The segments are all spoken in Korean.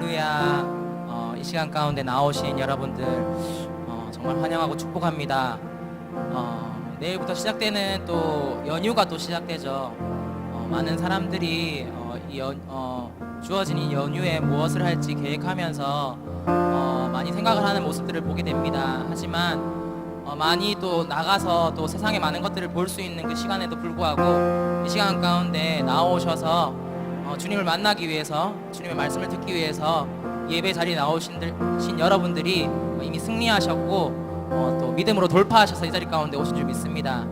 할렐루야. 이 시간 가운데 나오신 여러분들 정말 환영하고 축복합니다. 내일부터 시작되는 또 연휴가 또 시작되죠. 많은 사람들이 주어진 이 연휴에 무엇을 할지 계획하면서 많이 생각을 하는 모습들을 보게 됩니다. 하지만 많이 또 나가서 또 세상의 많은 것들을 볼 수 있는 그 시간에도 불구하고 이 시간 가운데 나오셔서 주님을 만나기 위해서, 주님의 말씀을 듣기 위해서 예배 자리에 나오신 여러분들이 이미 승리하셨고 또 믿음으로 돌파하셔서 이 자리 가운데 오신 줄 믿습니다.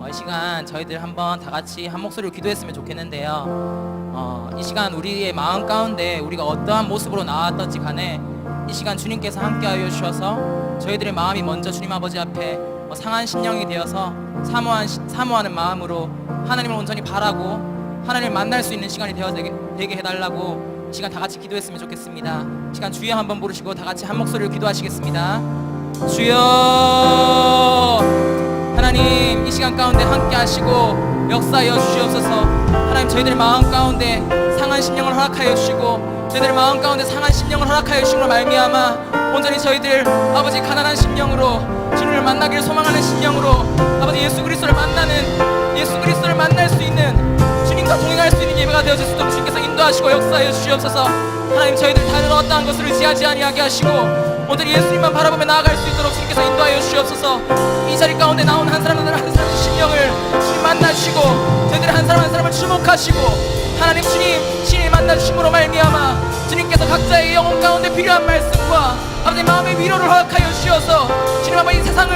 이 시간 저희들 한번 다 같이 한 목소리로 기도했으면 좋겠는데요. 이 시간 우리의 마음 가운데 우리가 어떠한 모습으로 나왔던지 간에 이 시간 주님께서 함께하여 주셔서 저희들의 마음이 먼저 주님 아버지 앞에 상한 심령이 되어서 사모하는 마음으로 하나님을 온전히 바라고 하나님을 만날 수 있는 시간이 되게 해달라고 이 시간 다 같이 기도했으면 좋겠습니다. 이 시간 주여 한번 부르시고 다 같이 한 목소리로 기도하시겠습니다. 주여, 하나님 이 시간 가운데 함께 하시고 역사하여 주시옵소서. 하나님 저희들의 마음 가운데 상한 심령을 허락하여 주시고 저희들의 마음 가운데 상한 심령을 허락하여 주심으로 말미암아 온전히 저희들 아버지 가난한 심령으로 주님을 만나기를 소망하는 심령으로 아버지 예수 그리스도를 만날 수 있는 주님과 동행할 수 있는 예배가 되어질 수 있도록 주님께서 인도하시고 역사하여 주시옵소서. 하나님 저희들 다른 어떠한 것을 의지하지 아니하게 하시고 온전히 예수님만 바라보며 나아갈 수 있도록 주님께서 인도하여 주시옵소서. 이 자리 가운데 나온 한 사람의 심령을 주님 만나주시고 저희들 한 사람을 주목하시고 하나님 주님을 만나주심으로 말미암아 주님께서 각자의 영혼 가운데 필요한 말씀과 아버지 마음의 위로를 허락하여 주셔서 주님 아버지 이 세상을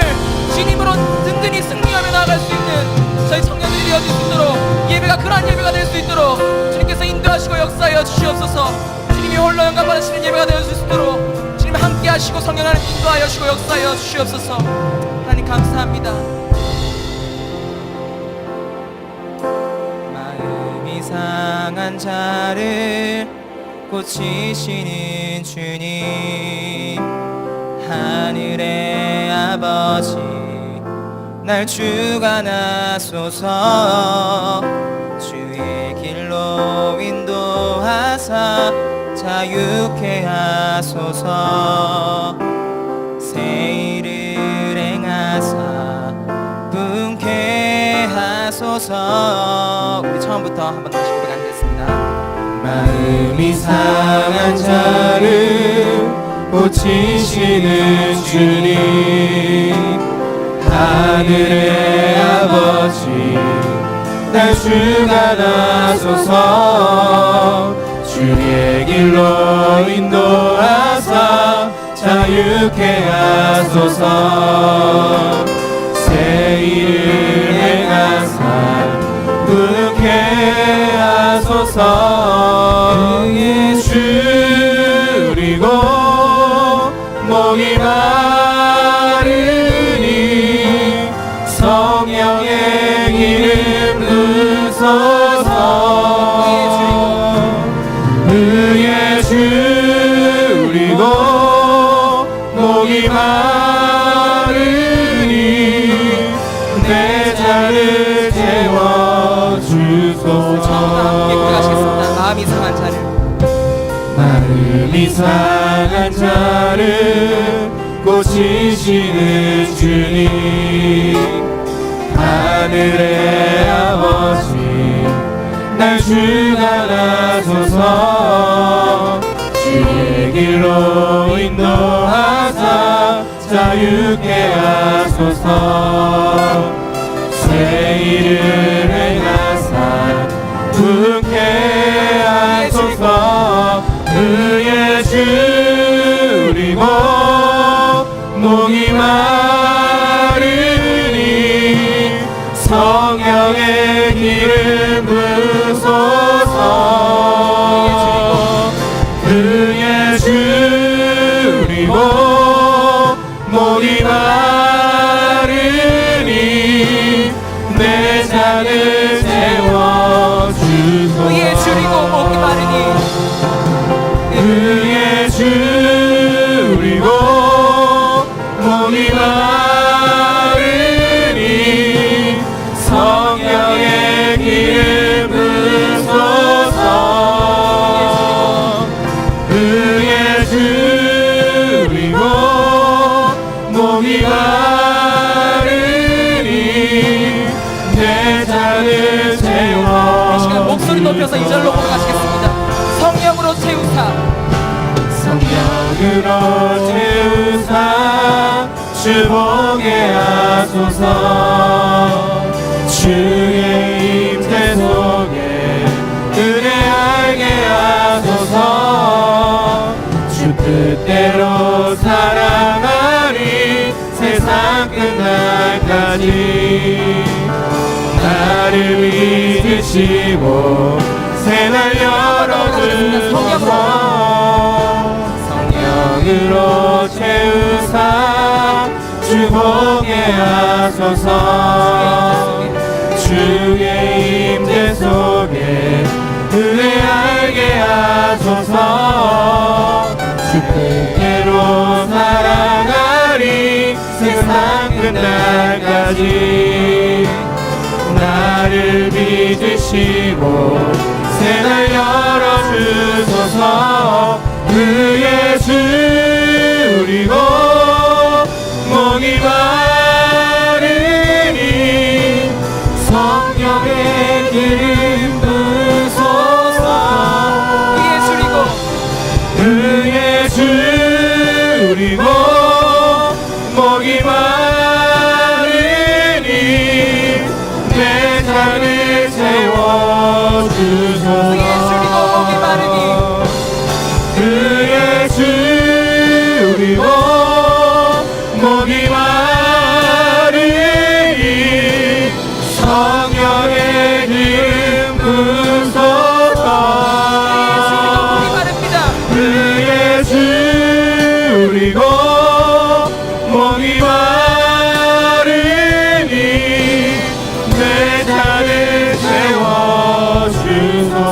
주님으로 든든히 승리하며 나아갈 수 있는 저희 청년들이 되어질 수 있도록 예배가 그러한 예배가 될 수 있도록 주님께서 인도하시고 역사하여 주시옵소서. 주님이 홀로 영광 받으시는 예배가 되어질 수 있도록 주님 함께 하시고 성령 안에 인도하여 주시고 역사하여 주시옵소서. 하나님 감사합니다. 마음이 상한 자를 고치시는 주님, 하늘의 아버지 날 주관하소서. 주의 길로 인도하사 자유케 하소서. 새 일을 행하사 분케 하소서. 우리 처음부터 한번 다시 고백하겠습니다. 마음이 상한 자를 고치시는 주님, 하늘의 아버지 날 주관하소서. 주의 길로 인도하사 자유케 하소서. 새 일을 행하사 분케 하소서. 그의 줄이고 목이 마르니 성령의 기름 부으소서. 그의 줄이고 목이 마르니 내 잔을 채워주소서. 함께 고백하시겠습니다. 마음이 상한 자를 상한 자를 고치시는 주님, 하늘의 아버지 날 주관하소서. 주의 길로 인도하사 자유케 하소서. 새 일을 행하사 분케 하소서. 그의 줄이고 목이 마르니 성령의 기름 부으소서. 그의 줄이고 목이 마르니 내 잔을 채워주소서. 그의 줄이고 목이 마르니 그의 줄 이어서 2절로 고백하시겠습니다. 성령으로 채우사 성령으로 채우사 주보게 하소서. 주의 임재 속에 은혜 알게 하소서. 주 뜻대로 살아가리 세상 끝날까지. 나를 믿으시고 새날 열어주소서. 성령으로 채우사 주보게 하소서. 주의 임재 속에 은혜 알게 하소서. 주 뜻대로 살아가리 세상 끝날까지. 나를 믿으시고 새날 열어주소서. 그 예수 우리고 목이 마르니 성령의 기름 부으소서. 그 예수 우리고 목이 마르니 내 잔을 채워주소서. 그 예수 우리고 목이 마르니 성령의 기름 부으소서. 그 예수 우리고 목이 마르니 내 잔을 채워주소서.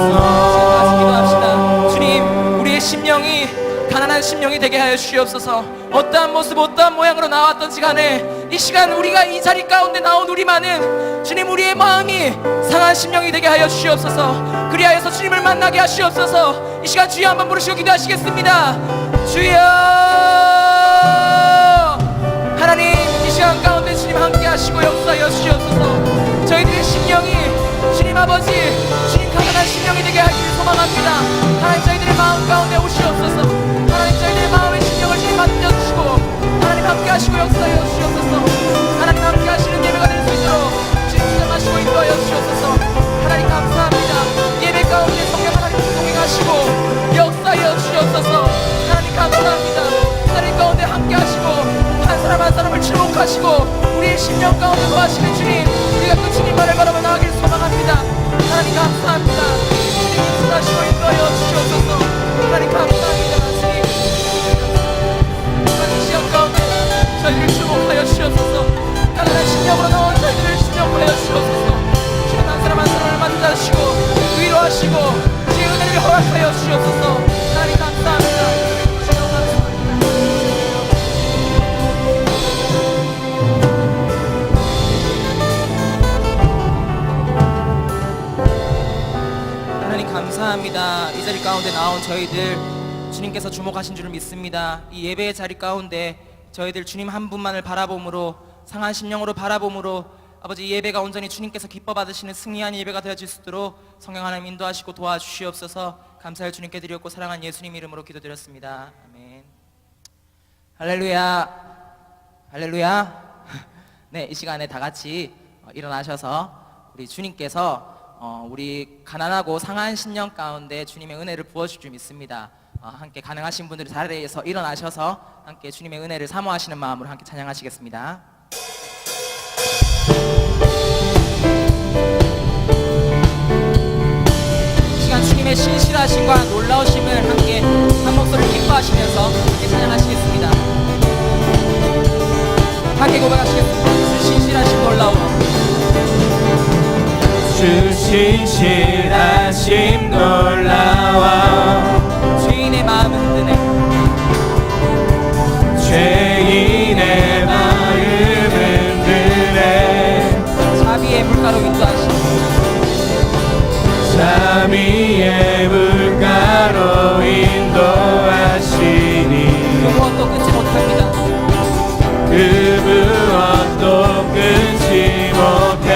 심령이 가난한 심령이 되게 하여 주시옵소서. 어떠한 모습 어떠한 모양으로 나왔던지 간에 이 시간 우리가 이 자리 가운데 나온 우리만은 주님 우리의 마음이 상한 심령이 되게 하여 주시옵소서. 그리하여서 주님을 만나게 하시옵소서. 이 시간 주여 한번 부르시고 기도하시겠습니다. 주여 하나님 이 시간 가운데 주님 함께 하시고 역사하여 주시옵소서. 저희들의 심령이 주님 아버지 주님 가난한 심령이 되게 하기를 소망합니다. 하나님 저희들의 마음 가운데 오시옵소서. 하나님 저희들의 마음의 심령을 주님 만져주시고 하나님 함께 하시고 역사하여 주시옵소서. 하나님 함께 하시는 예배가 될 수 있도록 주님 주장하시고 인도하여 주시옵소서. 하나님 감사합니다. 예배 가운데 성령 하나님 동행하시고 역사하여 주시옵소서. 하나님 감사합니다. 하나님 가운데 함께 하시고 한 사람 한 사람을 주목하시고 우리의 심령 가운데 거하시는 주님 우리가 그 주님만을 바라보 나가기를 소망합니다. 하나님 감사합니다. 주님 인도하시고 인도하여 주시옵소서. 하나님 감사합니다. 주님 하나님 시간 가운데 저희를 주목하여 주시옵소서. 가난한 심령으로 나온 저희들을 주목하여 주시옵소서. 주님 한 사람 한 사람을 만나주시고 위로하시고 주의 은혜를 허락하여 주시옵소서. 하나님 감사합니다. 주님 감사합니다. 감사합니다. 이 자리 가운데 나온 저희들 주님께서 주목하신 줄을 믿습니다. 이 예배의 자리 가운데 저희들 주님 한 분만을 바라봄으로 상한 심령으로 바라봄으로 아버지 이 예배가 온전히 주님께서 기뻐 받으시는 승리한 예배가 되어질 수 있도록 성령 하나님 인도하시고 도와주시옵소서. 감사를 주님께 드렸고 사랑하는 예수님 이름으로 기도드렸습니다. 아멘. 할렐루야 할렐루야. 네, 이 시간에 다 같이 일어나셔서 우리 주님께서 우리 가난하고 상한 심령 가운데 주님의 은혜를 부어줄 줄 믿습니다. 함께 가능하신 분들이 자리에서 일어나셔서 함께 주님의 은혜를 사모하시는 마음으로 함께 찬양하시겠습니다. 이 시간 주님의 신실하심과 놀라우심을 함께 한 목소리를 기뻐하시면서 함께 찬양하시겠습니다. 함께 고백하시겠습니다. 주 신실하심 놀라움. 주 신실하심 놀라워 죄인의 마음을 흔드네 죄인의 마음을 흔드네 자비의 물가로 인도하시니 자비의 물가로 인도하시니 그 무엇도 끊지 못합니다. 그 무엇도 끊지 못해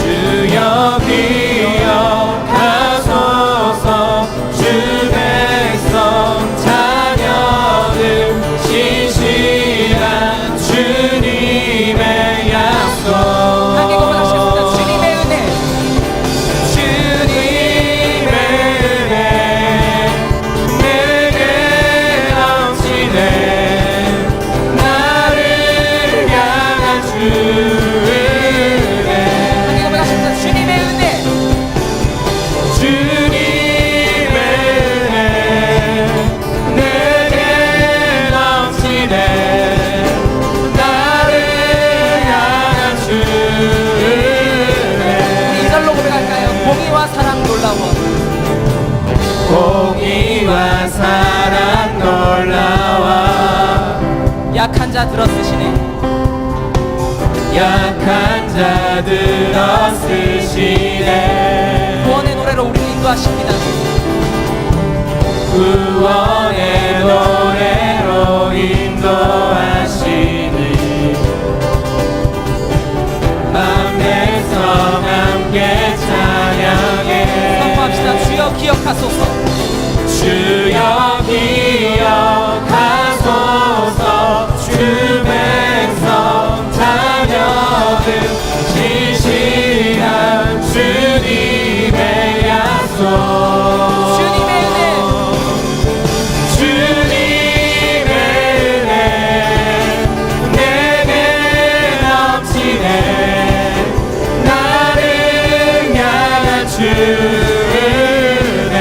주여 자 들었으시네. 약한 자 들었으시네. 구원의 노래로 우리를 인도하십니다. 구원의 노래로 인도하시니 만백성 함께 찬양해. 선포합시다. 주여 기억하소서. 주여 기억하소서. 주 백성 자녀들 지시한 주님의 약속. 주님의 은혜. 주님의 은혜 내게 넘치네. 나를 향한 주 은혜.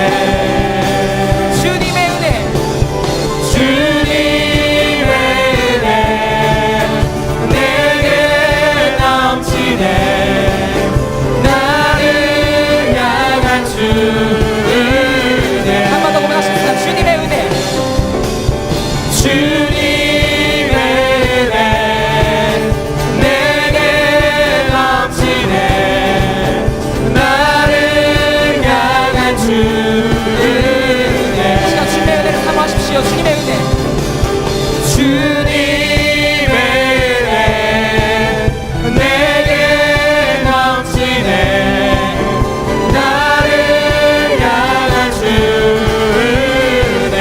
주님의 은혜. 주님의 은혜 내게 넘치네. 나를 향한 주 은혜. 한 번 더 고백하십시다. 주님의 은혜. 주님의 은혜 내게 넘치네. 나를 향한 주 은혜. 이 시간 주님의 은혜를 사모하십시오. 주님의 은혜. 주님의 은혜 내게 넘치네. 나를 향한 주 은혜.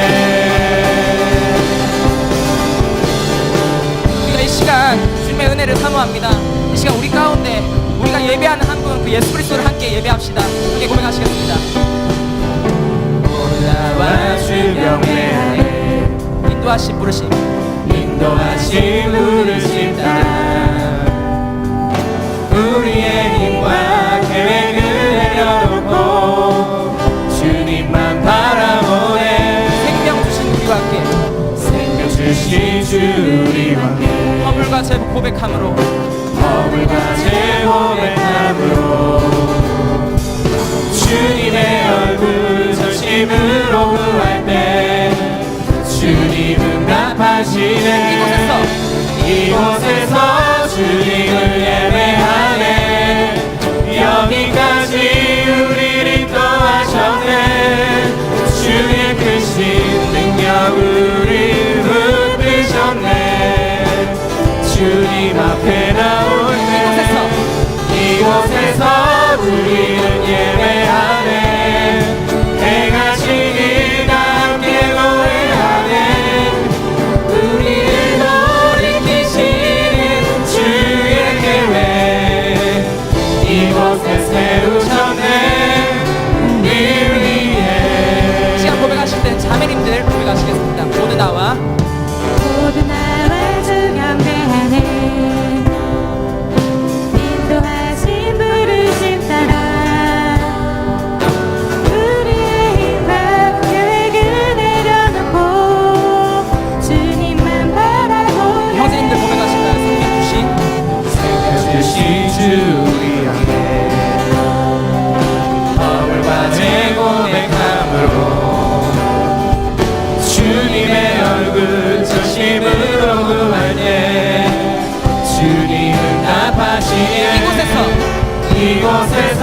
우리가 이 시간 주님의 은혜를 사모합니다. 이 시간 우리 가운데 우리가 예배하는 한 분, 그 예수 그리스도를 함께 예배합시다. 함께 고백하시겠습니다. 나와 주병례하네. 인도하심 부르심. 인도하신 부르심 따라 우리의 힘과 계획을 내려놓고 주님만 바라보네. 생명 주신 우리와 함께 생명 주신 주 우리와 함께 허물과 제복 고백함으로 허물과 제 고백함으로 주님의 얼굴 전심으로 구할 때 주님 응답하시네. 이곳에서 주님을 예배하네. 여기까지 우리를 인도하셨네. 주의 크신 능력 우리를 붙드셨네. 주님 앞에 나오네. 이곳에서 우리는 예배하네. 행하신 일 함께 노래하네. 우리를 돌이키시는 주의 계획 이곳에 세우셨네. 우리 위해. 시간 고백하실 때는 자매님들 고백하시겠습니다. 모두 나와 모두 나와 주 경배하네. 인도하신 부르심 따라 우리의 힘과 계획을 내려놓고 주님만 바라보네. 형제님들 고백하실까요? 생명 주신 생명 주신 주 우리 함께 허물과 제 고백함으로 주님의 얼굴 전심으로 구할 때 주님 응답하시네. 이곳에서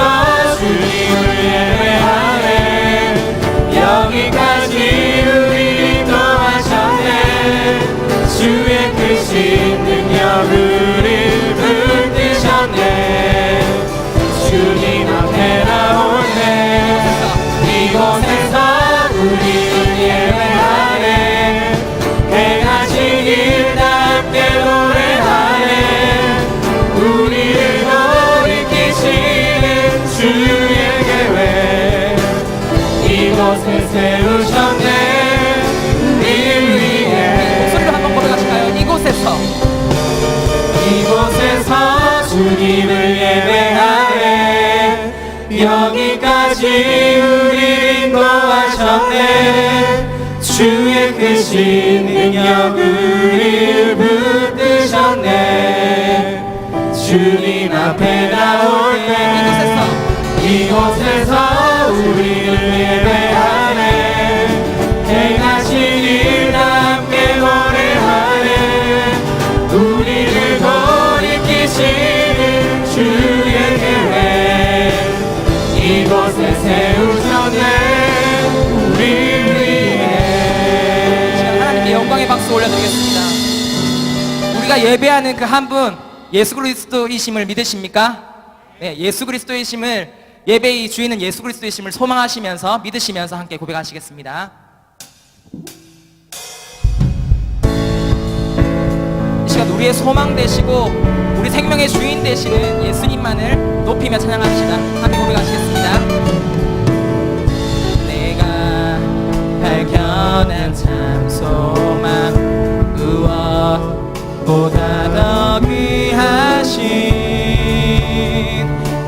주님을 예배하네. 여기까지 우리를 인도하셨네. 주의 크신 능력 우리를 붙드셨네. 주님 앞에 나오네. 이곳에서 우리를 예배하네. 행하신 일 함께 노래하네. 우리를 돌이키시는 주의 계획 이곳에 세우셨네. 우리 위해. 목소리로 한번 고백하실까요? 이곳에서 주님을 예배하네. 여기까지 우리를 인도하셨네. 주의 크신 능력 우리를 붙드셨네. 주님 앞에 나올 때 이곳에서 우리를 예배하네. 행하신 일 함께 노래하네. 박수 올려드리겠습니다. 우리가 예배하는 그 한 분 예수 그리스도이심을 믿으십니까? 네, 예수 그리스도이심을 예배의 주인은 예수 그리스도이심을 소망하시면서 믿으시면서 함께 고백하시겠습니다. 이 시간 우리의 소망 되시고 우리 생명의 주인 되시는 예수님만을 높이며 찬양합시다. 함께 고백하시겠습니다. 내가 발견한 참 소망 무엇보다 더 귀하신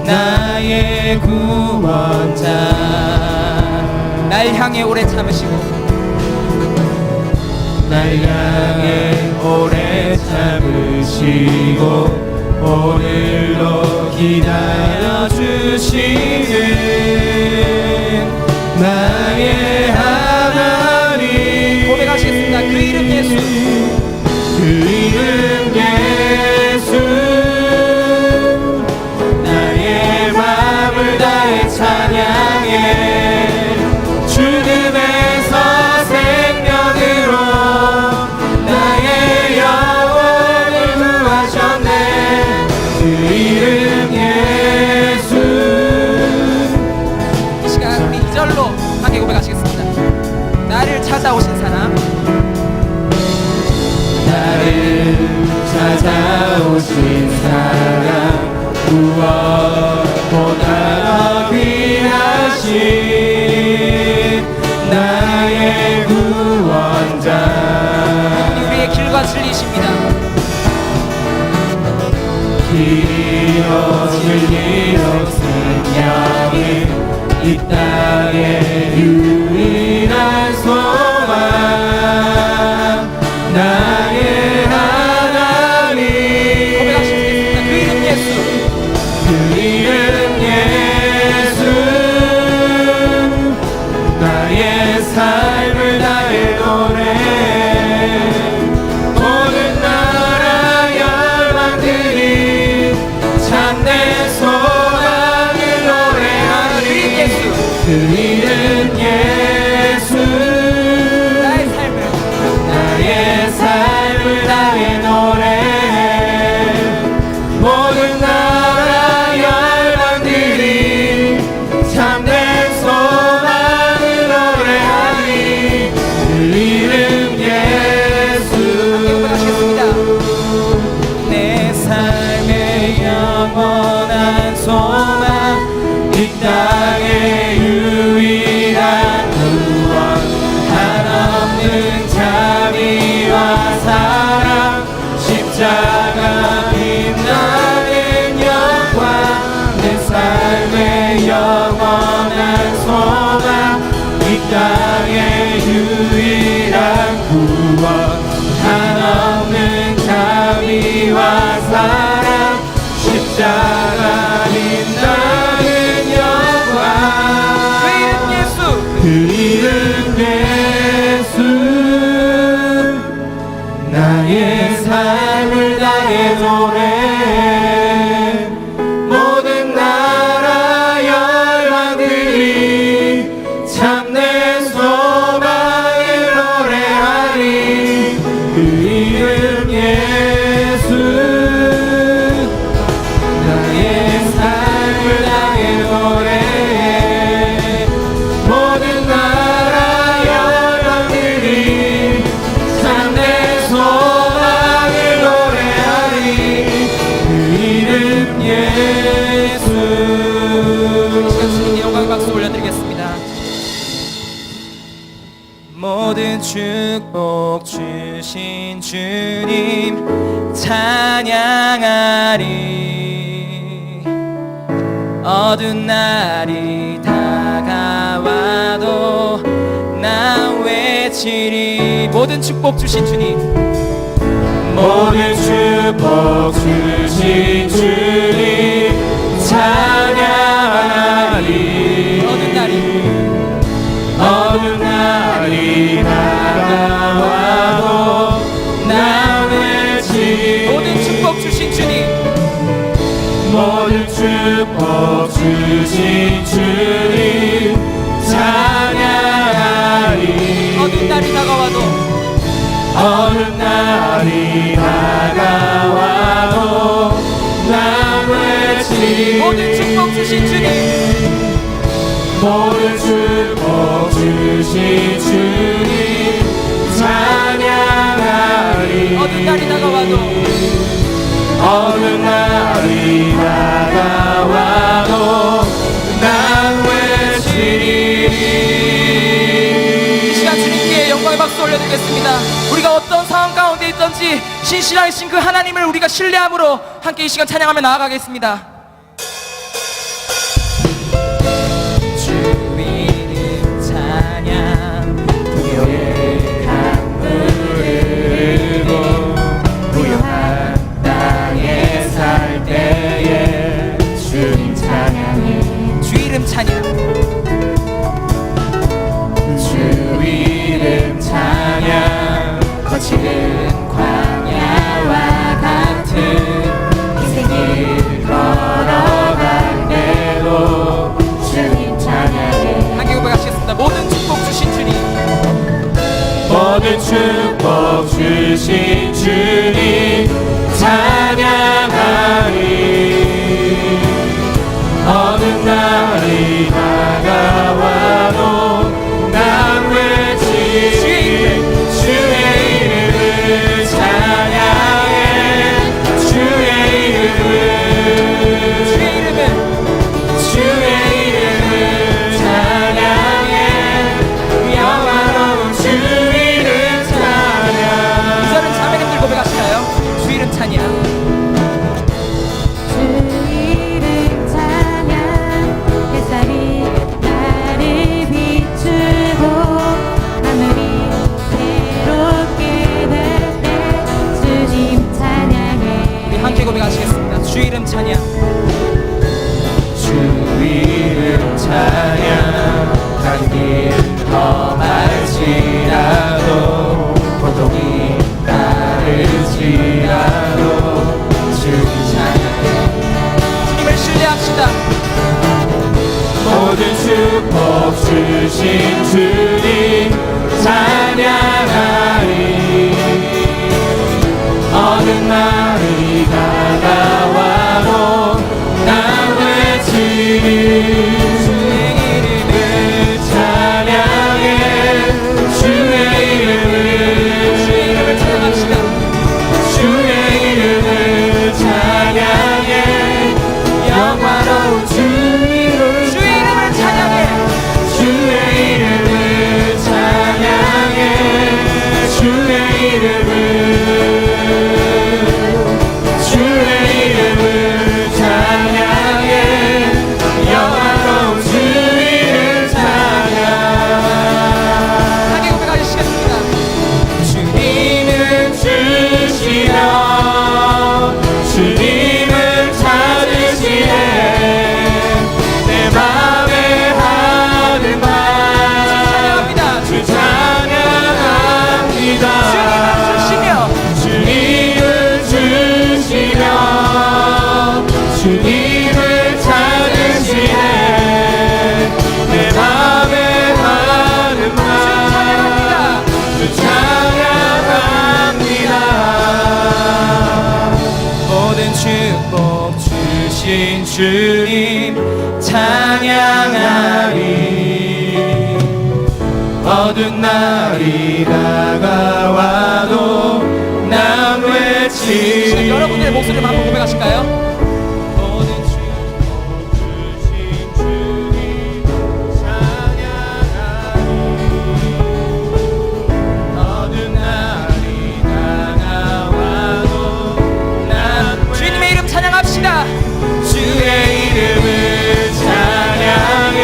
나의 구원자 날 향해 오래 참으시고 날 향해 오래 참으시고 오늘도 기다려주시는 나의 하나님 고백하시겠습니다. 그 이름 예수 그 이름 예수 나의 마음을 다해 찬양해 죽음에서 생명으로 나의 영혼을 구하셨네 그 이름 예수 이 시간 우리 2절로 함께 고백하시겠습니다. 나를 찾아오신 사람 나를 찾아오신 사람 무엇보다 더 귀하신 나의 구원자 우리의 길과 진리이십니다. 길이요 진리요 생명이 이 땅의 유일한 소망 나의 하나님 고백하시겠습니다. 그 이름 예수 그 이름 예수 나의 삶을 다해 노래 모든 나라 열방들이 참된 소망을 노래하리 그 이름 예수 나의 삶을 나의 삶을 다해 노래해 모든 나라 열방들이 참된 소망을 노래하리 그 이름 예수 고백하시겠습니다. 내 삶의 영원한 소망 이 땅의 유일한 구원 한없는 자비와 사랑 십자가 빛나는 영광 내 삶의 영원한 소망 이 땅의 유일한 구원 한없는 자비와 사랑 십자가 빛나는 영광 그 이름 예수 그 이름 예수 나의 삶을 다해 노래해 모든 나라 열방들이 참된 소망을 노래하리 그 이름 예수 나의 삶을 다해 노래해 모든 나라 열방들이 참된 소망을 노래하리 그 이름 예수 이 시간 주님께 영광의 박수 올려드리겠습니다. 모든 축복 주신 주님 찬양하리 어두운 날이 다가와도 나 외치리 모든 축복 주신 주님 모든 축복 주신 주님 찬양하리 어두운 날이 다가와도 나 외치리 모든 축복 주신 주님 모든 축복 주신 주님 찬양하리 어두운 날이 다가와도 어느 날이 다가와도 난 외치리 모든 축복 주신 주님, 모든 축복 주신 주님 찬양하리 어떤 날이 다가와도 어느 날이 다가와도 난 외치리 이 시간 주님께 영광의 박수 올려드리겠습니다. 우리가 어떤 상황 가운데 있든지 신실하신 그 하나님을 우리가 신뢰함으로 함께 이 시간 찬양하며 나아가겠습니다. 주 이름 찬양 부여의 강물을 흐르고 부여한 땅에 살 때에 주님 찬양해 주 이름 찬양 주 이름 찬양 거칠은 광야와 같은 희생길 걸어갈 때도 주님 찬양해 함께 고백하시겠습니다. 모든 축복 주신 주님, 모든 축복 주신 주님 찬양하리 어느 날이 다가와도 난 외치리 주의 이름을 찬양해 주의 이름을 주의 이름을 찬양해 영화로운 주 이름 찬양 이전은 자매님들 고백하시나요? 주 이름 찬양 주 이름 찬양 햇살이 나를 비추고 하늘이 새롭게 될 때 주님 찬양해 우리 함께 고백하시겠습니다. 주 이름 찬양 주 이름 찬양 가는 길 험할지라도 고통이 따르지라도 주님 찬양해 주님을 신뢰합시다. 모든 축복 주신 주님 찬양하리 어느 날이 다가와도 난 외치리 주의 이름을 찬양해 주의 이름을 찬양합시다. 주의 이름을 찬양해 영화로운 주 이름 주 이름을 찬양해 주의 이름을 찬양해 주의 이름을 주의 이름을 찬양해 영화로운 주 이름 찬양 함께 고백하시겠습니다. 주님은 주시며 주님을 찾으시네 내 맘에 하는 말 찬양합니다. 주 찬양합니다 주님을 주시며 주님을 주시며 주님을 찾으시네 내 맘에 하는 말 주 찬양합니다 모든 축복 주신 주님 찬양하리 어두운 날이 다가와도 난 외치리 여러분들의 목소리를 한번 고백하실까요? 모든 축복 주신 주님 찬양하리 어두운 날이 다가와도 난 주님의 이름 찬양합시다. 주의 이름을 찬양해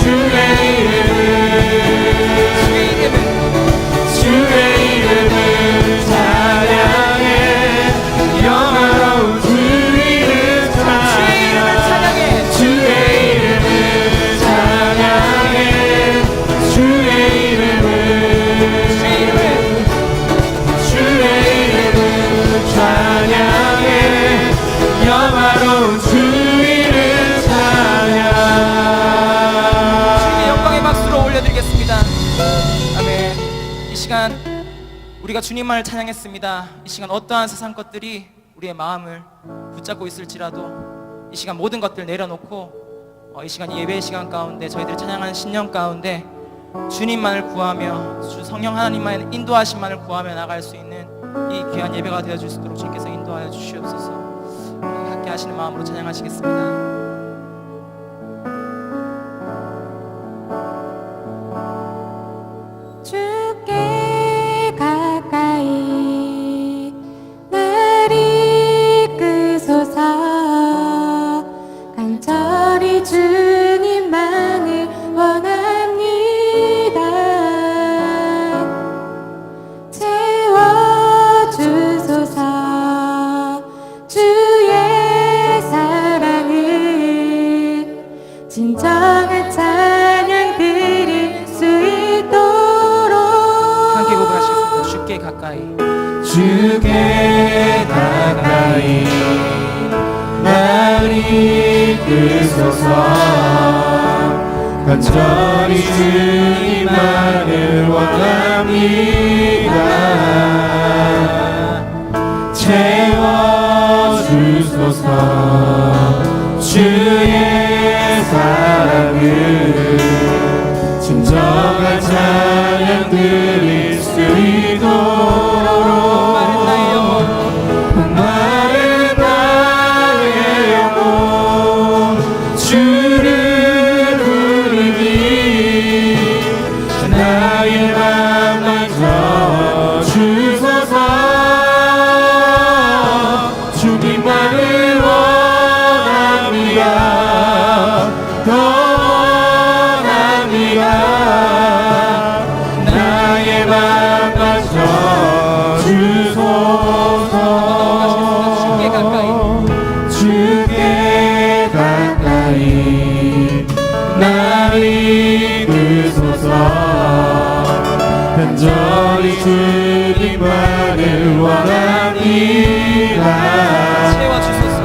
주의 이름을 주의 이름을 찬양해 영화로운 주 이름 찬양 주의 이름을 찬양해 주의 이름을 주의 이름을 찬양해 영화로운 주 이름 찬양 주님의 영광의 박수로 올려드리겠습니다. 아멘. 이 시간 우리가 주님만을 찬양했습니다. 이 시간 어떠한 세상 것들이 우리의 마음을 붙잡고 있을지라도 이 시간 모든 것들 내려놓고 이 시간 이 예배 시간 가운데 저희들이 찬양하는 신령 가운데 주님만을 구하며 주 성령 하나님만의 인도하심만을 구하며 나갈 수 있는 이 귀한 예배가 되어줄 수 있도록 주님께서 인도하여 주시옵소서. 함께 하시는 마음으로 찬양하시겠습니다. 주께 가까이 날 이끄소서. 간절히 주님만을 원합니다. 채워주소서. 주의 사랑을 진정한 찬양 드릴 수 있도록 함께 고백하시겠습니다. 주께 가까이 주께 가까이 날 이끄소서. 간절히 주님만을 원합니다. 채워주소서. 주의 사랑을 진정한 찬양 드릴 수 있도록 목마른 나의 영혼 주를 부르니 나의 맘 만져주소서. 주님만을 원합니다. 더 원합니다. 나의 맘 만져주소서. 주께 가까이 주께 가까이 날 이끄소서. 간절히 주님만을 원합니다. 채워주소서.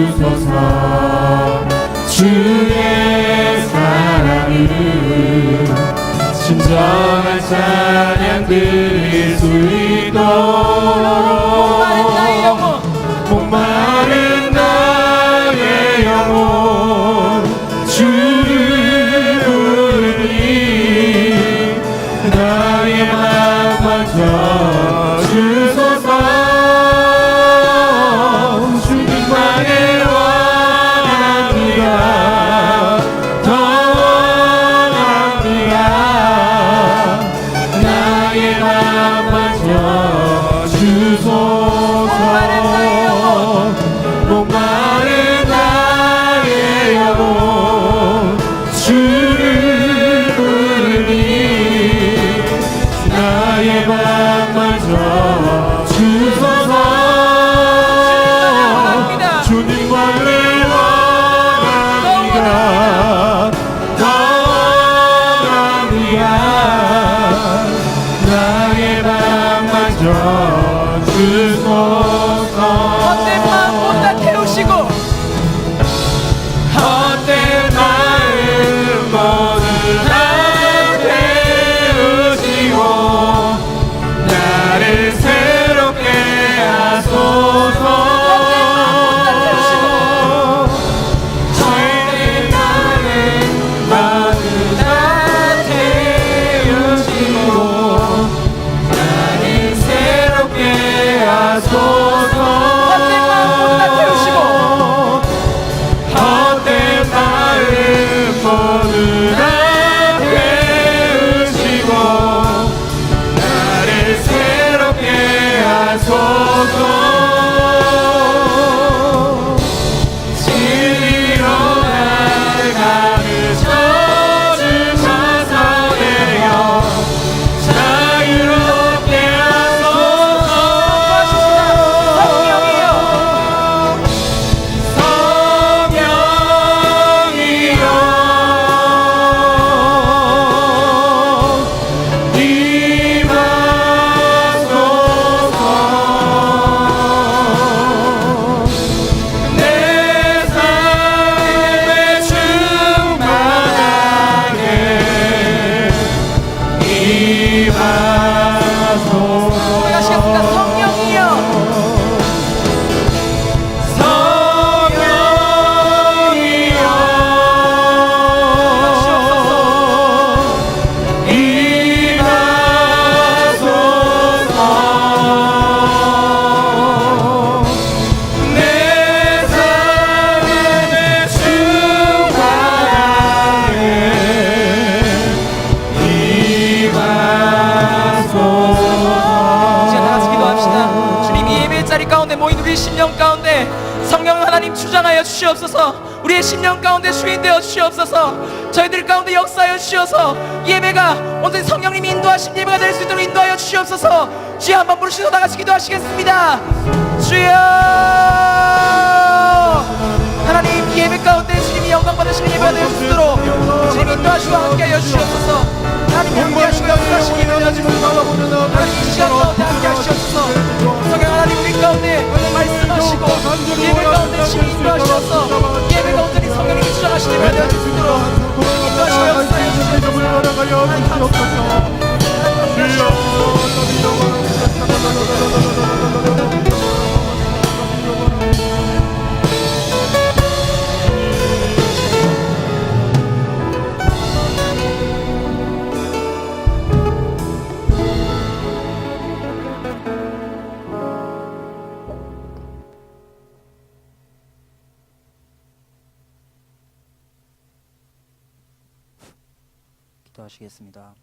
채워주소서. 주의 사랑을 진정한 찬양 드릴 수 있도록 목마른 나의 영혼 주를 부르니 나의 맘 만져주소서. 주님만을 원합니다. 더 원합니다. 나의 맘 우리의 심령 가운데 주인 되어 주시옵소서. 저희들 가운데 역사하여 주시어서 예배가 온전히 성령님이 인도하신 예배가 될 수 있도록 인도하여 주시옵소서. 주여 한번 부르시고 다같이 기도하시겠습니다. 주여, 하나님 예배 가운데 주님이 영광 받으시는 예배가 될 수 있도록 주님 인도하시고 함께하여 주시옵소서. 하나님 함께하시고 역사하시는 예배가 될 수 있도록 하나님 이 시간 가운데 함께하시옵소서. 성령 하나님 우리 가운데 말씀하시고 예배 가운데 주님 인도하시옵소서. 예배가 온전히 성령님이 주장하시는 예배가 될 수 있도록 인도하시고 역사하여 주시옵소서. 기도하시겠습니다.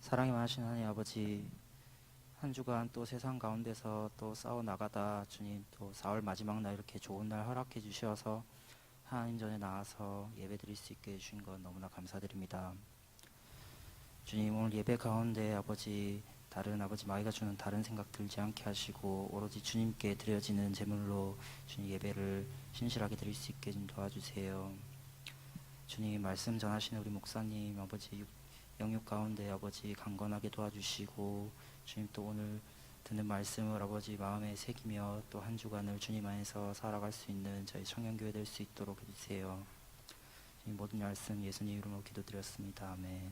사랑이 많으신 하나님 아버지, 한 주간 또 세상 가운데서 또 싸워 나가다 주님 또 4월 마지막 날 이렇게 좋은 날 허락해 주셔서 하나님 전에 나와서 예배 드릴 수 있게 해주신 것 너무나 감사드립니다. 주님, 오늘 예배 가운데 아버지 다른 아버지 마귀가 주는 다른 생각 들지 않게 하시고 오로지 주님께 드려지는 제물로 주님 예배를 신실하게 드릴 수 있게 좀 도와주세요. 주님, 말씀 전하시는 우리 목사님 아버지 영육 가운데 아버지 강건하게 도와주시고 주님 또 오늘 듣는 말씀을 아버지 마음에 새기며 또 한 주간을 주님 안에서 살아갈 수 있는 저희 청년교회 될 수 있도록 해주세요. 주님, 모든 말씀 예수님 이름으로 기도드렸습니다. 아멘.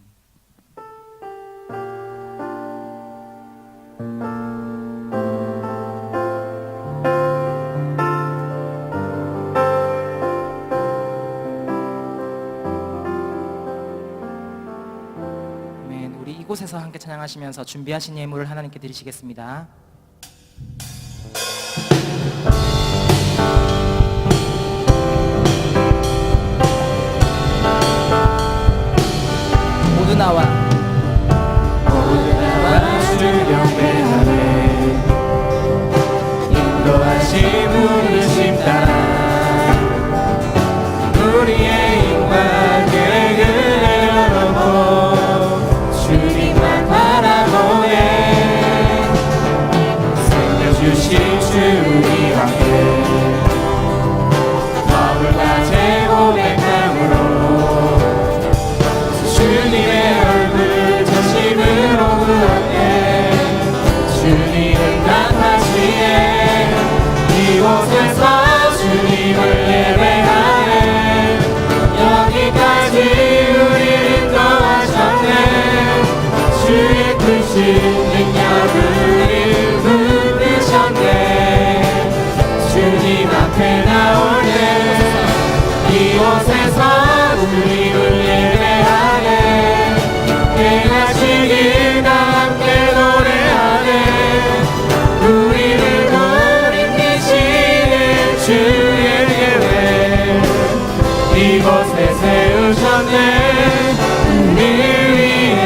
이곳에서 함께 찬양하시면서 준비하신 예물을 하나님께 드리시겠습니다. 모두 나와 주를 경배하네. 인도하심 부르심 따라 우리의 입과 계획을 열어보 주님만 바라보네. 살려주신 주 우리와 함께 마음을 다해 고백함으로 주님의 얼굴 전심으로 구하네. 주님은 강하시네. 이곳에서 주님을 예배하네. 여기까지 우리를 인도하셨네. 주의 크신 능력을 붙드셨네. 주님 앞에 나올 때 이곳에서 주님을 예배하네. 행하시길 다 함께 노래하네. 우리를 돌이키시는 주의 계획 이곳에 세우셨네. 우리 위해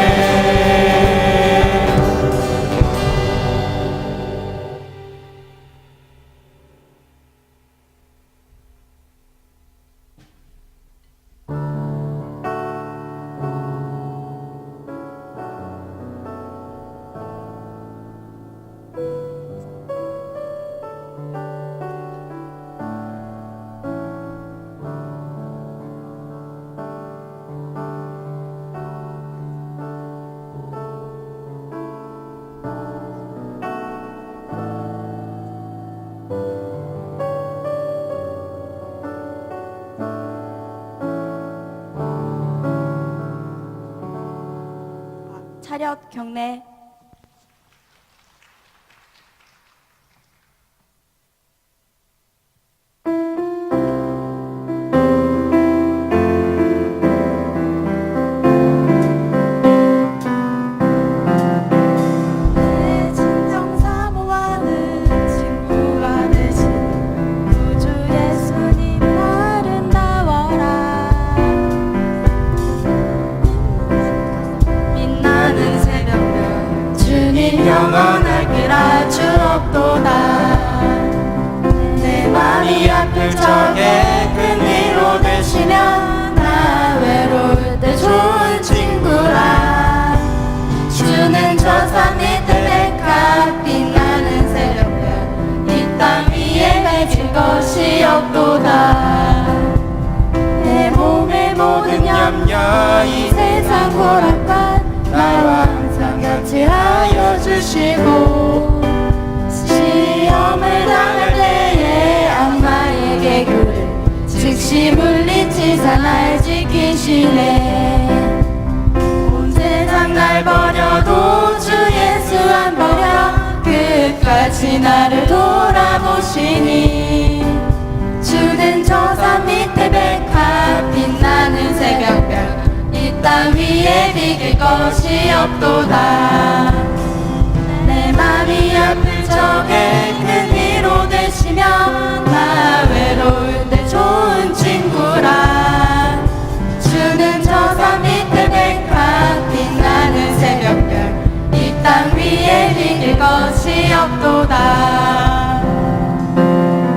차렷 경례. 내 진정 사모하는 친구가 되신 구주 예수님 아름다워라. 빛나는 새벽별 주님 영원할 길 알 수 없도다. 내 마음이 아플 적에 위로 되시면 나 외로울 때 좋은 친구라. 주는 저산 밑에 백합 빛나는 새벽별 이 땅 위에 맺을 것이 없도다. 내 몸의 모든 염려 이 세상 고락과 나와 항상 같이 하여 주시고 시험을 당할 때에 악마에게 교를 즉시 물리치사 날 지키시네. 온 세상 날 버려도 주 예수 안 버려 끝까지 나를 돌아보시니. 주는 저 산 밑에 백합 빛나는 새벽별 이 땅 위에 비길 것이 없도다. 내 맘이 아플 적에 큰 위로 되시면 나 외로울 때 좋은 친구라. 주는 저 산 밑에 백합 빛나는 새벽별 이 땅 위에 비길 것이 없도다.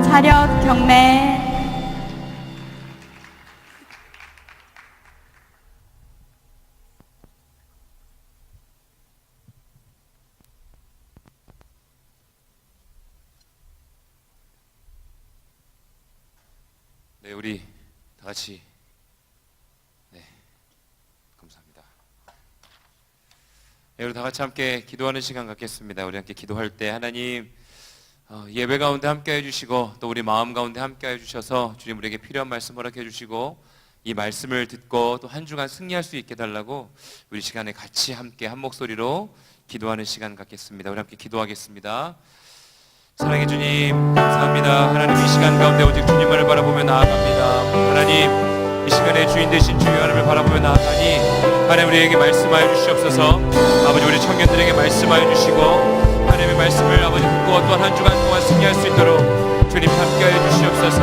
차렷 경례. 네, 우리 다 같이 감사합니다. 네, 우리 다 같이 함께 기도하는 시간 갖겠습니다. 우리 함께 기도할 때 하나님 예배 가운데 함께 해주시고 또 우리 마음 가운데 함께 해주셔서 주님 우리에게 필요한 말씀 허락해 주시고 이 말씀을 듣고 또 한 주간 승리할 수 있게 달라고 우리 시간에 같이 함께 한 목소리로 기도하는 시간 갖겠습니다. 우리 함께 기도하겠습니다. 사랑해 주님 감사합니다. 하나님 이 시간 가운데 오직 주님만을 바라보며 나아갑니다. 하나님 이 시간에 주인 되신 주의 하나님을 바라보며 나아가니 하나님 우리에게 말씀하여 주시옵소서. 아버지 우리 청년들에게 말씀하여 주시고 하나님의 말씀을 아버지 듣고 또한 한 주간 동안 승리할 수 있도록 주님 함께하여 주시옵소서.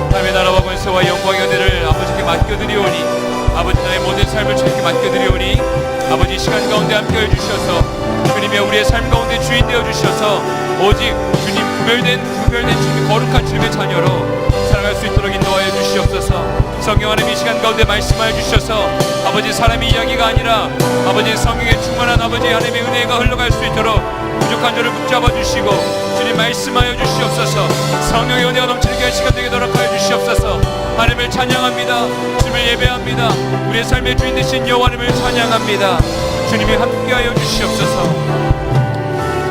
하나님의 나라와 권세와 영광의 은혜를 아버지께 맡겨드리오니 아버지 나의 모든 삶을 주님께 맡겨드리오니 아버지 이 시간 가운데 함께해 주셔서 주님의 우리의 삶 가운데 주인 되어 주셔서 오직 주님 구별된 주님의 거룩한 주님의 자녀로 살아갈 수 있도록 인도하여 주시옵소서. 성령 하나님 이 시간 가운데 말씀하여 주셔서 아버지 사람의 이야기가 아니라 아버지 성령의 충만한 아버지 하나님의 은혜가 흘러갈 수 있도록 부족한 저를 붙잡아 주시고 주님 말씀하여 주시옵소서. 성령의 은혜가 넘치는 그 시간 되게 노력하여 주시옵소서. 하나님을 찬양합니다. 주님을 예배합니다. 우리의 삶의 주인 되신 여호와 하나님을 찬양합니다. 주님이 함께하여 주시옵소서.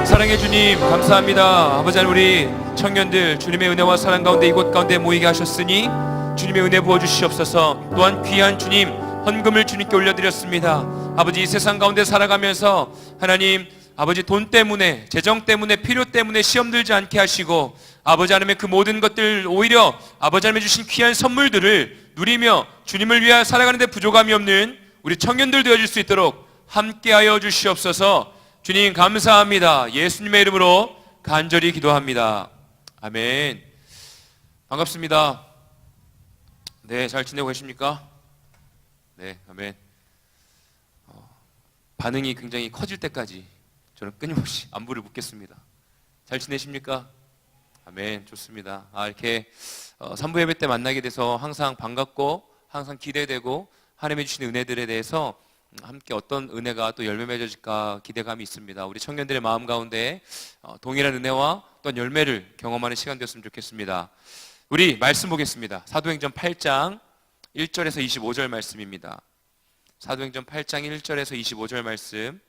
사랑의 주님 감사합니다. 아버지 하나님 우리 청년들 주님의 은혜와 사랑 가운데 이곳 가운데 모이게 하셨으니 주님의 은혜 부어주시옵소서. 또한 귀한 주님 헌금을 주님께 올려드렸습니다. 아버지 이 세상 가운데 살아가면서 하나님 아버지 돈 때문에 재정 때문에 필요 때문에 시험 들지 않게 하시고 아버지 하나님의 그 모든 것들 오히려 아버지 하나님의 주신 귀한 선물들을 누리며 주님을 위하여 살아가는 데 부족함이 없는 우리 청년들 되어질 수 있도록 함께하여 주시옵소서. 주님 감사합니다. 예수님의 이름으로 간절히 기도합니다. 아멘. 반갑습니다. 네, 잘 지내고 계십니까? 네, 아멘. 반응이 굉장히 커질 때까지 저는 끊임없이 안부를 묻겠습니다. 잘 지내십니까? 아멘. 좋습니다. 이렇게 3부 예배 때 만나게 돼서 항상 반갑고 항상 기대되고 하나님의 주시는 은혜들에 대해서 함께 어떤 은혜가 또 열매 맺어질까 기대감이 있습니다. 우리 청년들의 마음 가운데 동일한 은혜와 또한 열매를 경험하는 시간 되었으면 좋겠습니다. 우리 말씀 보겠습니다. 사도행전 8장 1절에서 25절 말씀입니다. 사도행전 8장 1절에서 25절 말씀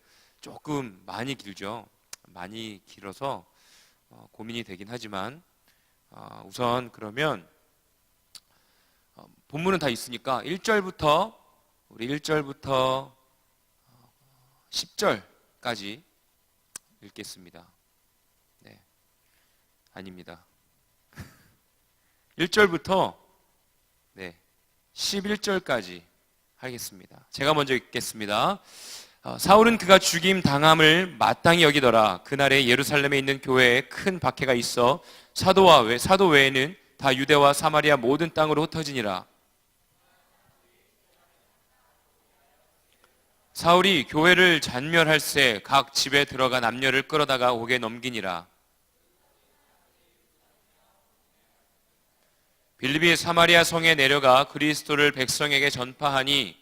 조금 많이 길죠. 많이 길어서 고민이 되긴 하지만 우선 그러면 본문은 다 있으니까 1절부터 우리 1절부터 10절까지 읽겠습니다. 네, 아닙니다. 1절부터 11절까지 하겠습니다. 제가 먼저 읽겠습니다. 사울은 그가 죽임 당함을 마땅히 여기더라. 그날에 예루살렘에 있는 교회에 큰 박해가 있어 사도 외에는 다 유대와 사마리아 모든 땅으로 흩어지니라. 사울이 교회를 잔멸할새 각 집에 들어가 남녀를 끌어다가 옥에 넘기니라. 빌립이 사마리아 성에 내려가 그리스도를 백성에게 전파하니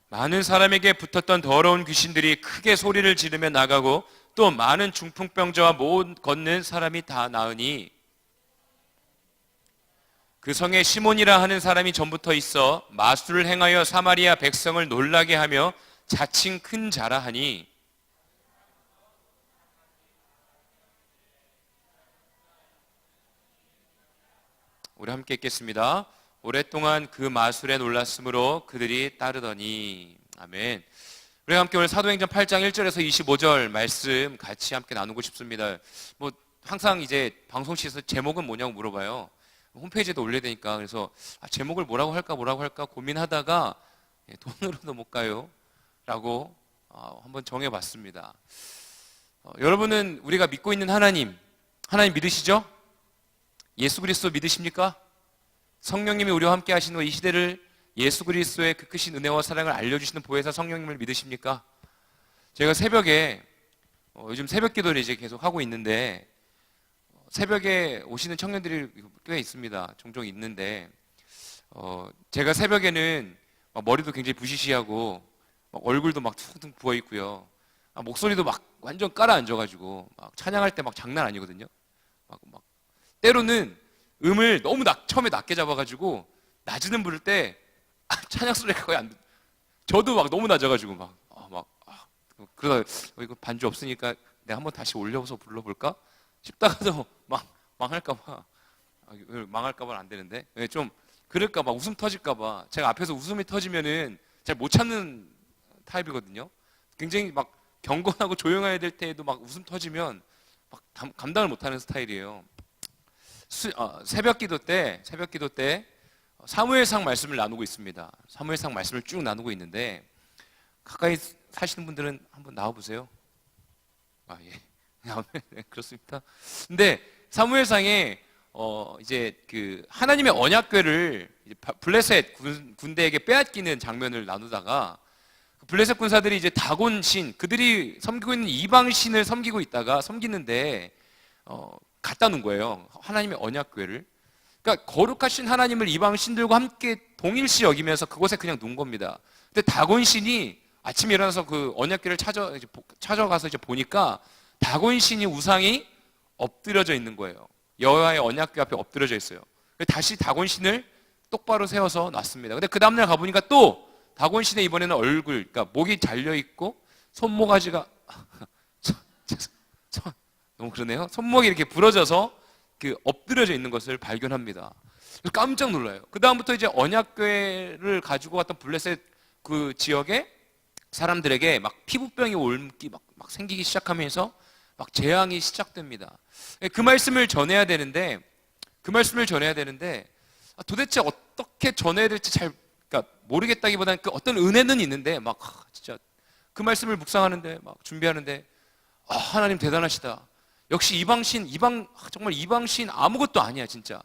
많은 사람에게 붙었던 더러운 귀신들이 크게 소리를 지르며 나가고 또 많은 중풍병자와 못 걷는 사람이 다 나으니 그 성에 시몬이라 하는 사람이 전부터 있어 마술을 행하여 사마리아 백성을 놀라게 하며 자칭 큰 자라 하니 우리 함께 읽겠습니다. 오랫동안 그 마술에 놀랐으므로 그들이 따르더니. 아멘. 우리 함께 오늘 사도행전 8장 1절에서 25절 말씀 같이 함께 나누고 싶습니다. 뭐 항상 이제 방송실에서 제목은 뭐냐고 물어봐요. 홈페이지에도 올려야 되니까. 그래서 제목을 뭐라고 할까 고민하다가 돈으로도 못 가요 라고 한번 정해봤습니다. 여러분은 우리가 믿고 있는 하나님 믿으시죠? 예수 그리스도 믿으십니까? 성령님이 우리와 함께 하시는 이 시대를 예수 그리스도의 그 크신 은혜와 사랑을 알려주시는 보혜사 성령님을 믿으십니까? 제가 새벽에 요즘 새벽 기도를 이제 계속 하고 있는데 새벽에 오시는 청년들이 꽤 있습니다. 종종 있는데 제가 새벽에는 막 머리도 굉장히 부시시하고 막 얼굴도 막 퉁퉁 부어 있고요. 목소리도 막 완전 깔아앉아가지고 막 찬양할 때 막 장난 아니거든요. 막 때로는 음을 너무 처음에 낮게 잡아가지고 낮은 음 부를 때 찬양 소리가 거의 안 돼. 저도 막 너무 낮아가지고 그러다 이거 반주 없으니까 내가 한번 다시 올려서 불러볼까 싶다가도 막 망할까봐 안 되는데 좀 그럴까봐 웃음 터질까봐 제가 앞에서 웃음이 터지면은 잘 못 참는 타입이거든요. 굉장히 막 경건하고 조용해야 될 때에도 막 웃음 터지면 막 감당을 못하는 스타일이에요. 새벽 기도 때 사무엘상 말씀을 나누고 있습니다. 사무엘상 말씀을 쭉 나누고 있는데 가까이 사시는 분들은 한번 나와 보세요. 예. 네, 그렇습니다. 근데 사무엘상에 이제 그 하나님의 언약궤를 블레셋 군대에게 빼앗기는 장면을 나누다가 블레셋 군사들이 이제 다곤 신 그들이 섬기고 있는 이방 신을 섬기는데 갖다 놓은 거예요. 하나님의 언약궤를. 그러니까 거룩하신 하나님을 이방 신들과 함께 동일시 여기면서 그곳에 그냥 놓은 겁니다. 근데 다곤 신이 아침에 일어나서 그 언약궤를 찾아가서 이제 보니까 다곤 신이 우상이 엎드려져 있는 거예요. 여호와의 언약궤 앞에 엎드려져 있어요. 다시 다곤 신을 똑바로 세워서 놨습니다. 근데 그 다음날 가보니까 또 다곤 신의 이번에는 얼굴, 그러니까 목이 잘려 있고 손모가지가 너무 그러네요. 손목이 이렇게 부러져서 그 엎드려져 있는 것을 발견합니다. 깜짝 놀라요. 그 다음부터 이제 언약궤를 가지고 왔던 블레셋 그 지역에 사람들에게 막 피부병이 옮기 막 생기기 시작하면서 막 재앙이 시작됩니다. 그 말씀을 전해야 되는데 도대체 어떻게 전해야 될지 그러니까 모르겠다기보다는 그 어떤 은혜는 있는데 막 진짜 그 말씀을 묵상하는데 막 준비하는데 하나님 대단하시다. 역시 정말 이방신 아무것도 아니야 진짜.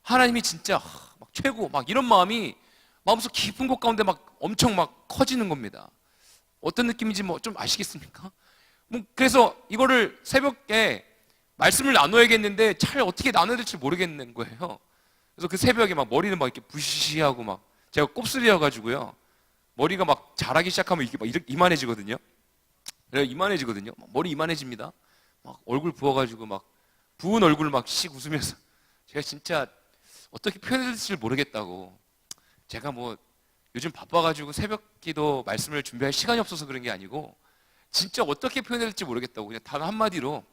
하나님이 진짜 막 최고 막 이런 마음이 마음속 깊은 곳 가운데 막 엄청 막 커지는 겁니다. 어떤 느낌인지 뭐 좀 아시겠습니까? 그래서 이거를 새벽에 말씀을 나눠야겠는데 잘 어떻게 나눠야 될지 모르겠는 거예요. 그래서 그 새벽에 막 머리는 막 이렇게 부시시하고 막 제가 곱슬이어가지고요. 머리가 막 자라기 시작하면 이게 막 이만해지거든요. 머리 이만해집니다. 막 얼굴 부어가지고 막 부은 얼굴 막 씩 웃으면서 제가 진짜 어떻게 표현해야 될지 모르겠다고. 제가 뭐 요즘 바빠가지고 새벽기도 말씀을 준비할 시간이 없어서 그런 게 아니고 진짜 어떻게 표현해야 될지 모르겠다고 그냥 단 한마디로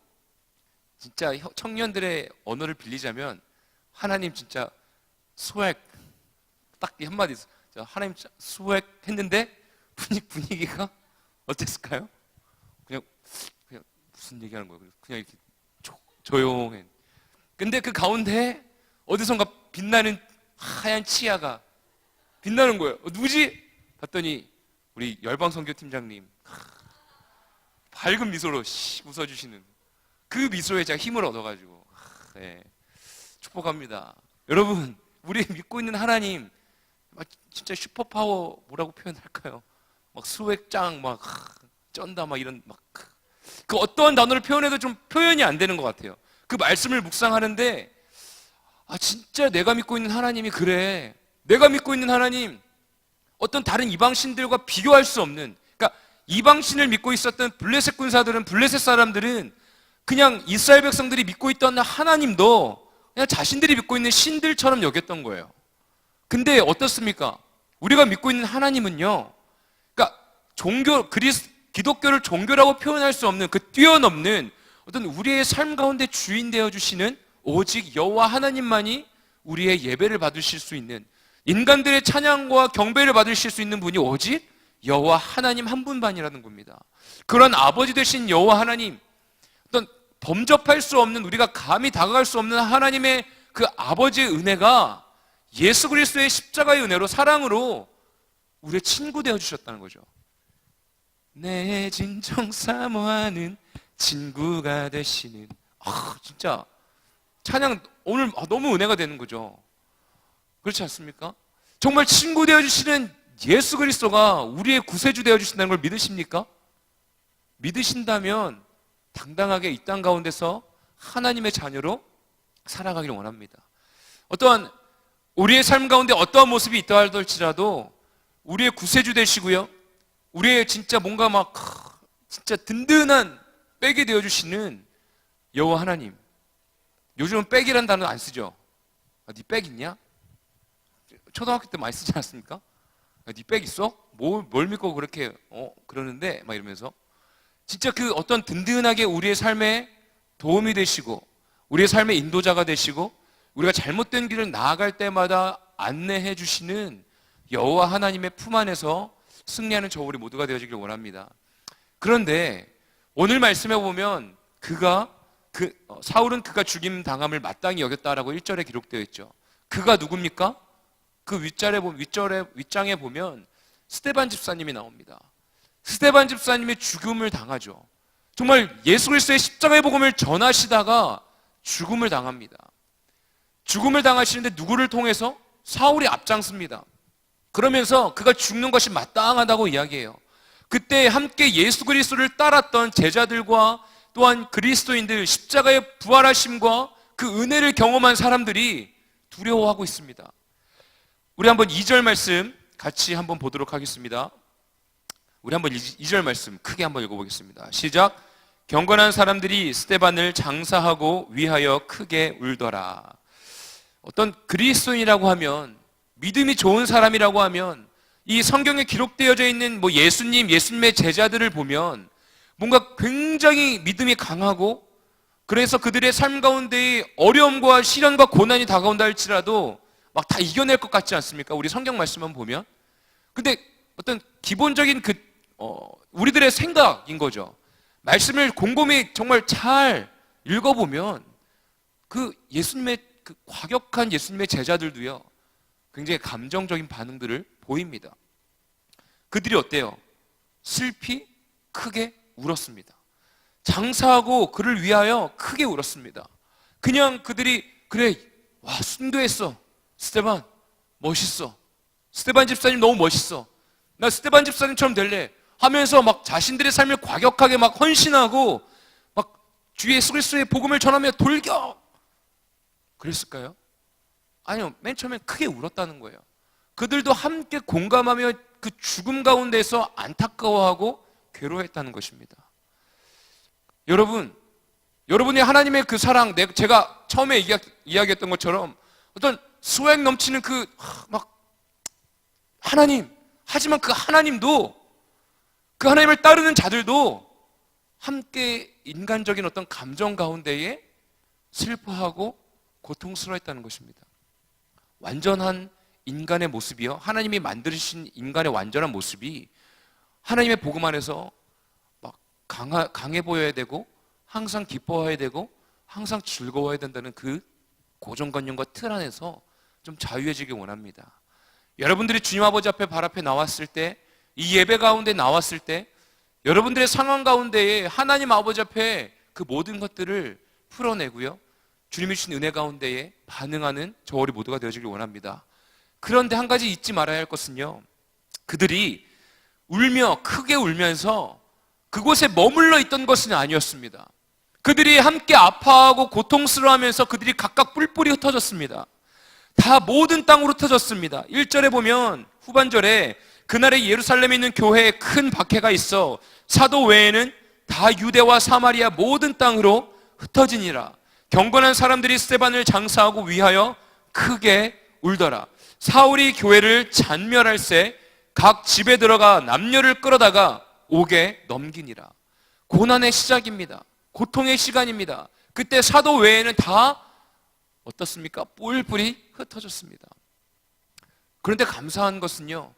진짜 청년들의 언어를 빌리자면 하나님 진짜 스웩 딱 이 한마디 하나님 스웩 했는데 분위기가 어땠을까요? 그냥 무슨 얘기하는 거예요? 그냥 이렇게 조용해. 근데 그 가운데 어디선가 빛나는 하얀 치아가 빛나는 거예요. 누구지? 봤더니 우리 열방선교팀장님 밝은 미소로 웃어주시는 그 미소에 제가 힘을 얻어가지고 네. 축복합니다. 여러분 우리 믿고 있는 하나님 진짜 슈퍼파워 뭐라고 표현할까요? 막 스웩짱 막 쩐다 막 이런 막 그 어떠한 단어를 표현해도 좀 표현이 안 되는 것 같아요. 그 말씀을 묵상하는데 진짜 내가 믿고 있는 하나님이 그래. 내가 믿고 있는 하나님 어떤 다른 이방신들과 비교할 수 없는, 그러니까 이방신을 믿고 있었던 블레셋 군사들은, 블레셋 사람들은 그냥 이스라엘 백성들이 믿고 있던 하나님도 그냥 자신들이 믿고 있는 신들처럼 여겼던 거예요. 근데 어떻습니까? 우리가 믿고 있는 하나님은요, 그러니까 기독교를 종교라고 표현할 수 없는 그 뛰어넘는 어떤 우리의 삶 가운데 주인 되어 주시는 오직 여호와 하나님만이 우리의 예배를 받으실 수 있는, 인간들의 찬양과 경배를 받으실 수 있는 분이 오직 여호와 하나님 한 분만이라는 겁니다. 그런 아버지 되신 여호와 하나님, 어떤 범접할 수 없는, 우리가 감히 다가갈 수 없는 하나님의 그 아버지의 은혜가 예수 그리스도의 십자가의 은혜로, 사랑으로 우리의 친구 되어 주셨다는 거죠. 내 진정 사모하는 친구가 되시는, 진짜 찬양 오늘 너무 은혜가 되는 거죠. 그렇지 않습니까? 정말 친구 되어 주시는 예수 그리스도가 우리의 구세주 되어 주신다는 걸 믿으십니까? 믿으신다면 당당하게 이 땅 가운데서 하나님의 자녀로 살아가기를 원합니다. 어떠한 우리의 삶 가운데 어떠한 모습이 있다 할지라도 우리의 구세주 되시고요, 우리의 진짜 뭔가 진짜 든든한 백이 되어 주시는 여호와 하나님. 요즘은 백이라는 단어 안 쓰죠. 네 백 있냐? 초등학교 때 많이 쓰지 않았습니까? 네 백 있어? 뭘 믿고 그렇게 그러는데 막 이러면서, 진짜 그 어떤 든든하게 우리의 삶에 도움이 되시고 우리의 삶의 인도자가 되시고 우리가 잘못된 길을 나아갈 때마다 안내해 주시는 여호와 하나님의 품 안에서 승리하는 저 우리 모두가 되어지길 원합니다. 그런데 오늘 말씀에 보면 사울은 그가 죽임 당함을 마땅히 여겼다라고 1절에 기록되어 있죠. 그가 누굽니까? 그 윗장에 보면 스데반 집사님이 나옵니다. 스데반 집사님이 죽음을 당하죠. 정말 예수 그리스도의 십자가의 복음을 전하시다가 죽음을 당합니다. 죽음을 당하시는데 누구를 통해서? 사울이 앞장섭니다. 그러면서 그가 죽는 것이 마땅하다고 이야기해요. 그때 함께 예수 그리스도를 따랐던 제자들과 또한 그리스도인들, 십자가의 부활하심과 그 은혜를 경험한 사람들이 두려워하고 있습니다. 우리 한번 2절 말씀 같이 한번 보도록 하겠습니다. 우리 한번 2절 말씀 크게 한번 읽어보겠습니다. 시작. 경건한 사람들이 스데반을 장사하고 위하여 크게 울더라. 어떤 그리스도인이라고 하면, 믿음이 좋은 사람이라고 하면, 이 성경에 기록되어져 있는 예수님의 제자들을 보면 뭔가 굉장히 믿음이 강하고, 그래서 그들의 삶 가운데에 어려움과 시련과 고난이 다가온다 할지라도 막 다 이겨낼 것 같지 않습니까? 우리 성경 말씀만 보면. 근데 어떤 기본적인 우리들의 생각인 거죠. 말씀을 곰곰이 정말 잘 읽어보면 그 과격한 예수님의 제자들도요, 굉장히 감정적인 반응들을 보입니다. 그들이 어때요? 슬피 크게 울었습니다. 장사하고 그를 위하여 크게 울었습니다. 그냥 그들이 그래, 순교했어. 스데반 멋있어. 스데반 집사님 너무 멋있어. 나 스데반 집사님처럼 될래 하면서 막 자신들의 삶을 과격하게 막 헌신하고 막 주 예수 그리스도의 복음을 전하며 돌격! 그랬을까요? 아니요. 맨 처음엔 크게 울었다는 거예요. 그들도 함께 공감하며 그 죽음 가운데서 안타까워하고 괴로워했다는 것입니다. 여러분이 하나님의 그 사랑, 제가 처음에 이야기했던 것처럼 어떤 소액 넘치는 하나님, 하지만 그 하나님도, 그 하나님을 따르는 자들도 함께 인간적인 어떤 감정 가운데에 슬퍼하고 고통스러워했다는 것입니다. 완전한 인간의 모습이요, 하나님이 만드신 인간의 완전한 모습이 하나님의 복음 안에서 막 강해 보여야 되고, 항상 기뻐해야 되고, 항상 즐거워야 된다는 그 고정관념과 틀 안에서 좀 자유해지길 원합니다. 여러분들이 주님 아버지 앞에 발 앞에 나왔을 때, 이 예배 가운데 나왔을 때, 여러분들의 상황 가운데에 하나님 아버지 앞에 그 모든 것들을 풀어내고요, 주님이 주신 은혜 가운데에 반응하는 저 우리 모두가 되어지길 원합니다. 그런데 한 가지 잊지 말아야 할 것은요, 그들이 크게 울면서 그곳에 머물러 있던 것은 아니었습니다. 그들이 함께 아파하고 고통스러워하면서 그들이 각각 뿔뿔이 흩어졌습니다. 다 모든 땅으로 흩어졌습니다. 1절에 보면 후반절에 그날에 예루살렘에 있는 교회에 큰 박해가 있어 사도 외에는 다 유대와 사마리아 모든 땅으로 흩어지니라. 경건한 사람들이 스데반을 장사하고 위하여 크게 울더라. 사울이 교회를 잔멸할새 각 집에 들어가 남녀를 끌어다가 옥에 넘기니라. 고난의 시작입니다. 고통의 시간입니다. 그때 사도 외에는 다 어떻습니까? 뿔뿔이 흩어졌습니다. 그런데 감사한 것은요,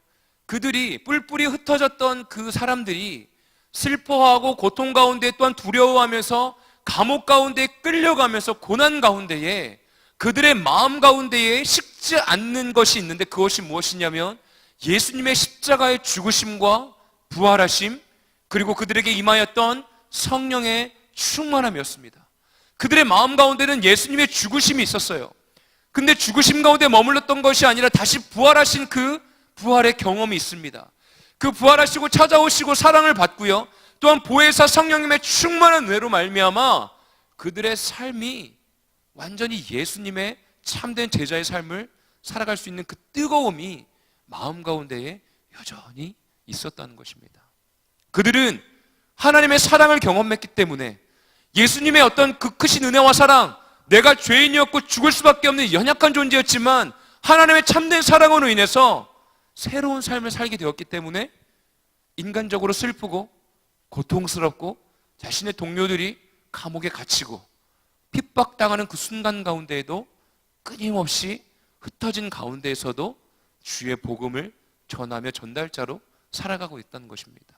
그들이 뿔뿔이 흩어졌던 그 사람들이 슬퍼하고 고통 가운데 또한 두려워하면서 감옥 가운데 끌려가면서 고난 가운데에 그들의 마음 가운데에 식지 않는 것이 있는데, 그것이 무엇이냐면 예수님의 십자가의 죽으심과 부활하심, 그리고 그들에게 임하였던 성령의 충만함이었습니다. 그들의 마음 가운데는 예수님의 죽으심이 있었어요. 근데 죽으심 가운데 머물렀던 것이 아니라 다시 부활하신 그 부활의 경험이 있습니다. 그 부활하시고 찾아오시고 사랑을 받고요, 또한 보혜사 성령님의 충만한 은혜로 말미암아 그들의 삶이 완전히 예수님의 참된 제자의 삶을 살아갈 수 있는 그 뜨거움이 마음 가운데에 여전히 있었다는 것입니다. 그들은 하나님의 사랑을 경험했기 때문에 예수님의 어떤 그 크신 은혜와 사랑, 내가 죄인이었고 죽을 수밖에 없는 연약한 존재였지만 하나님의 참된 사랑으로 인해서 새로운 삶을 살게 되었기 때문에 인간적으로 슬프고 고통스럽고 자신의 동료들이 감옥에 갇히고 핍박당하는 그 순간 가운데에도 끊임없이 흩어진 가운데에서도 주의 복음을 전하며 전달자로 살아가고 있다는 것입니다.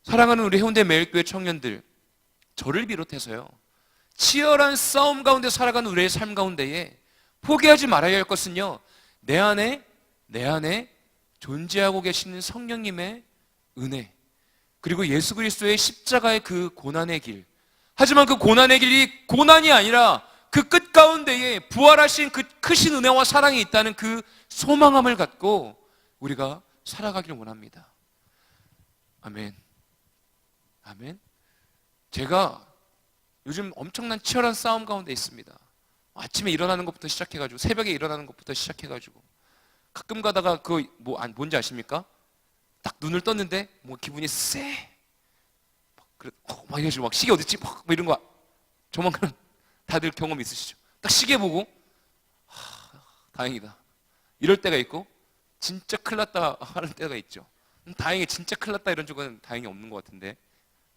사랑하는 우리 해운대 매일교회 청년들, 저를 비롯해서요, 치열한 싸움 가운데 살아가는 우리의 삶 가운데에 포기하지 말아야 할 것은요, 내 안에 존재하고 계시는 성령님의 은혜, 그리고 예수 그리스도의 십자가의 그 고난의 길. 하지만 그 고난의 길이 고난이 아니라 그 끝 가운데에 부활하신 그 크신 은혜와 사랑이 있다는 그 소망함을 갖고 우리가 살아가길 원합니다. 아멘. 아멘. 제가 요즘 엄청난 치열한 싸움 가운데 있습니다. 아침에 일어나는 것부터 시작해가지고, 새벽에 일어나는 것부터 시작해가지고, 가끔 가다가 뭔지 아십니까? 딱 눈을 떴는데 기분이 쎄. 막 이래가지고 막 시계 어딨지? 막 이런 거. 조만간 다들 경험 있으시죠? 딱 시계 보고 다행이다 이럴 때가 있고, 진짜 큰일 났다 하는 때가 있죠. 다행히 진짜 큰일 났다 이런 적은 다행히 없는 것 같은데,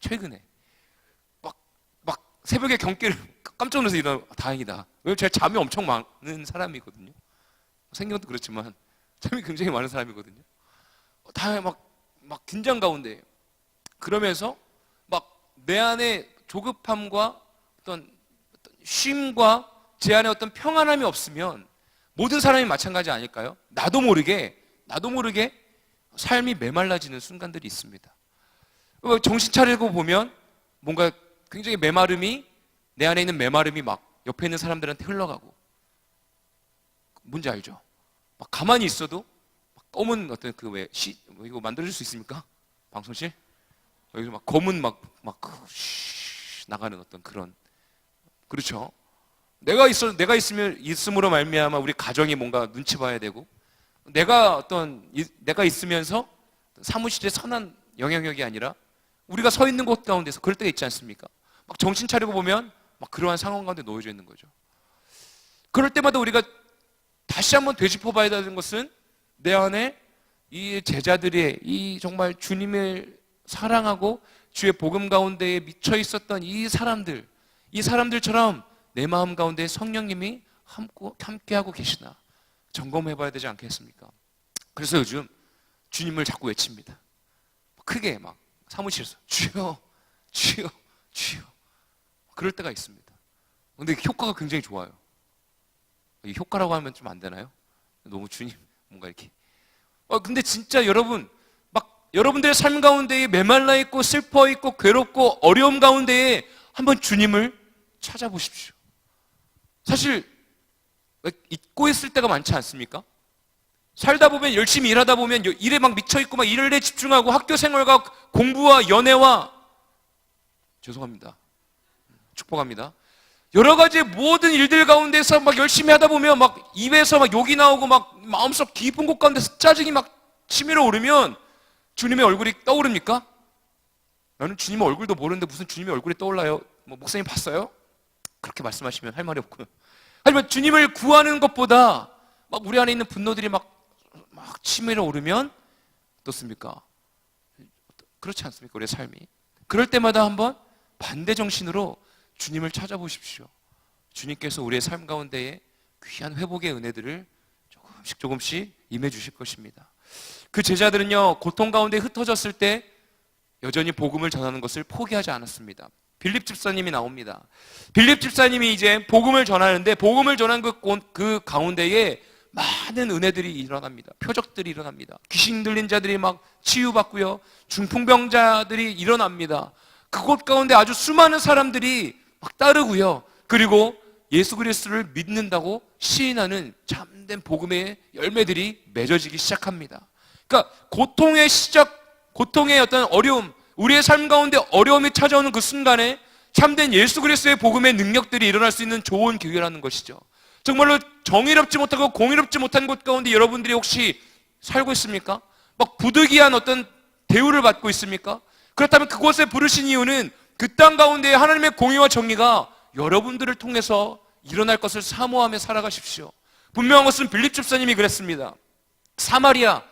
최근에 막 새벽에 경계를 깜짝 놀라서 일어나. 다행이다. 왜냐면 제가 잠이 엄청 많은 사람이거든요. 생긴 것도 그렇지만 잠이 굉장히 많은 사람이거든요. 다행히 막 긴장 가운데, 그러면서 막 내 안에 조급함과 어떤 쉼과 제 안에 어떤 평안함이 없으면 모든 사람이 마찬가지 아닐까요? 나도 모르게 삶이 메말라지는 순간들이 있습니다. 정신 차리고 보면 뭔가 굉장히 내 안에 있는 메마름이 막 옆에 있는 사람들한테 흘러가고, 뭔지 알죠? 막 가만히 있어도 막 검은 어떤 이거 만들어줄 수 있습니까? 방송실? 여기서 막 검은 나가는 어떤 그런, 그렇죠? 내가 있음으로 말미암아 우리 가정이 뭔가 눈치 봐야 되고, 내가 있으면서 사무실에 선한 영향력이 아니라 우리가 서 있는 곳 가운데서 그럴 때가 있지 않습니까? 막 정신 차리고 보면 막 그러한 상황 가운데 놓여져 있는 거죠. 그럴 때마다 우리가 다시 한번 되짚어 봐야 되는 것은, 내 안에 이 제자들의 이 정말 주님을 사랑하고 주의 복음 가운데에 미쳐 있었던 이 사람들처럼 내 마음 가운데 성령님이 함께하고 계시나 점검해 봐야 되지 않겠습니까? 그래서 요즘 주님을 자꾸 외칩니다. 크게 막 사무실에서 주여 주여 주여, 그럴 때가 있습니다. 근데 효과가 굉장히 좋아요. 이 효과라고 하면 좀 안 되나요? 너무 주님 뭔가 이렇게. 근데 진짜 여러분들의 삶 가운데에 메말라 있고 슬퍼 있고 괴롭고 어려움 가운데에 한번 주님을 찾아보십시오. 사실 잊고 있을 때가 많지 않습니까? 살다 보면 열심히 일하다 보면 일에 막 미쳐있고 막 일에 집중하고 학교 생활과 공부와 연애와 죄송합니다. 축복합니다. 여러 가지 모든 일들 가운데서 막 열심히 하다 보면 막 입에서 막 욕이 나오고 막 마음속 깊은 곳 가운데서 짜증이 막 치밀어 오르면 주님의 얼굴이 떠오릅니까? 나는 주님의 얼굴도 모르는데 무슨 주님의 얼굴이 떠올라요? 뭐 목사님 봤어요? 그렇게 말씀하시면 할 말이 없고요. 하지만 주님을 구하는 것보다 막 우리 안에 있는 분노들이 막 치밀어 오르면 어떻습니까? 그렇지 않습니까? 우리의 삶이. 그럴 때마다 한번 반대 정신으로 주님을 찾아보십시오. 주님께서 우리의 삶 가운데에 귀한 회복의 은혜들을 조금씩 임해 주실 것입니다. 그 제자들은요, 고통 가운데 흩어졌을 때 여전히 복음을 전하는 것을 포기하지 않았습니다. 빌립 집사님이 나옵니다. 빌립 집사님이 이제 복음을 전하는데 복음을 전한 그 가운데에 많은 은혜들이 일어납니다. 표적들이 일어납니다. 귀신 들린 자들이 막 치유받고요. 중풍병자들이 일어납니다. 그곳 가운데 아주 수많은 사람들이 막 따르고요. 그리고 예수 그리스도를 믿는다고 시인하는 참된 복음의 열매들이 맺어지기 시작합니다. 그러니까 고통의 시작, 고통의 어떤 어려움, 우리의 삶 가운데 어려움이 찾아오는 그 순간에 참된 예수 그리스도의 복음의 능력들이 일어날 수 있는 좋은 기회라는 것이죠. 정말로 정의롭지 못하고 공의롭지 못한 곳 가운데 여러분들이 혹시 살고 있습니까? 막 부득이한 어떤 대우를 받고 있습니까? 그렇다면 그곳에 부르신 이유는 그 땅 가운데 하나님의 공의와 정의가 여러분들을 통해서 일어날 것을 사모하며 살아가십시오. 분명한 것은 빌립 집사님이 그랬습니다. 사마리아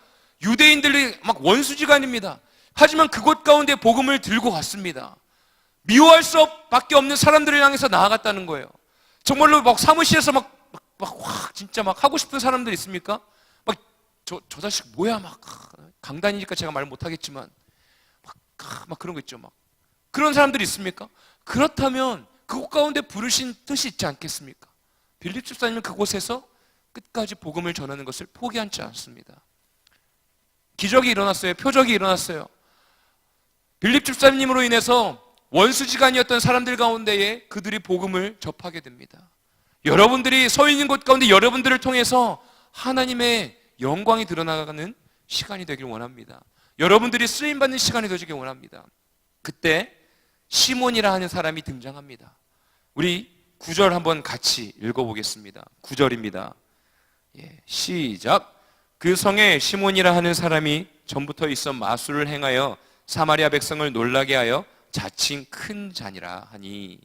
유대인들이 막 원수지간입니다. 하지만 그곳 가운데 복음을 들고 갔습니다. 미워할 수 밖에 없는 사람들을 향해서 나아갔다는 거예요. 정말로 막 사무실에서 진짜 막 하고 싶은 사람들 있습니까? 막 저 자식 뭐야 막 강단이니까 제가 말 못하겠지만 막 그런 거 있죠. 막 그런 사람들이 있습니까? 그렇다면 그곳 가운데 부르신 뜻이 있지 않겠습니까? 빌립 집사님은 그곳에서 끝까지 복음을 전하는 것을 포기하지 않습니다. 기적이 일어났어요. 표적이 일어났어요. 빌립 집사님으로 인해서 원수지간이었던 사람들 가운데에 그들이 복음을 접하게 됩니다. 여러분들이 서 있는 곳 가운데 여러분들을 통해서 하나님의 영광이 드러나가는 시간이 되길 원합니다. 여러분들이 쓰임받는 시간이 되길 원합니다. 그때 시몬이라 하는 사람이 등장합니다. 우리 9절 한번 같이 읽어보겠습니다. 9절입니다. 시작. 그 성에 시몬이라 하는 사람이 전부터 있어 마술을 행하여 사마리아 백성을 놀라게 하여 자칭 큰 자니라 하니.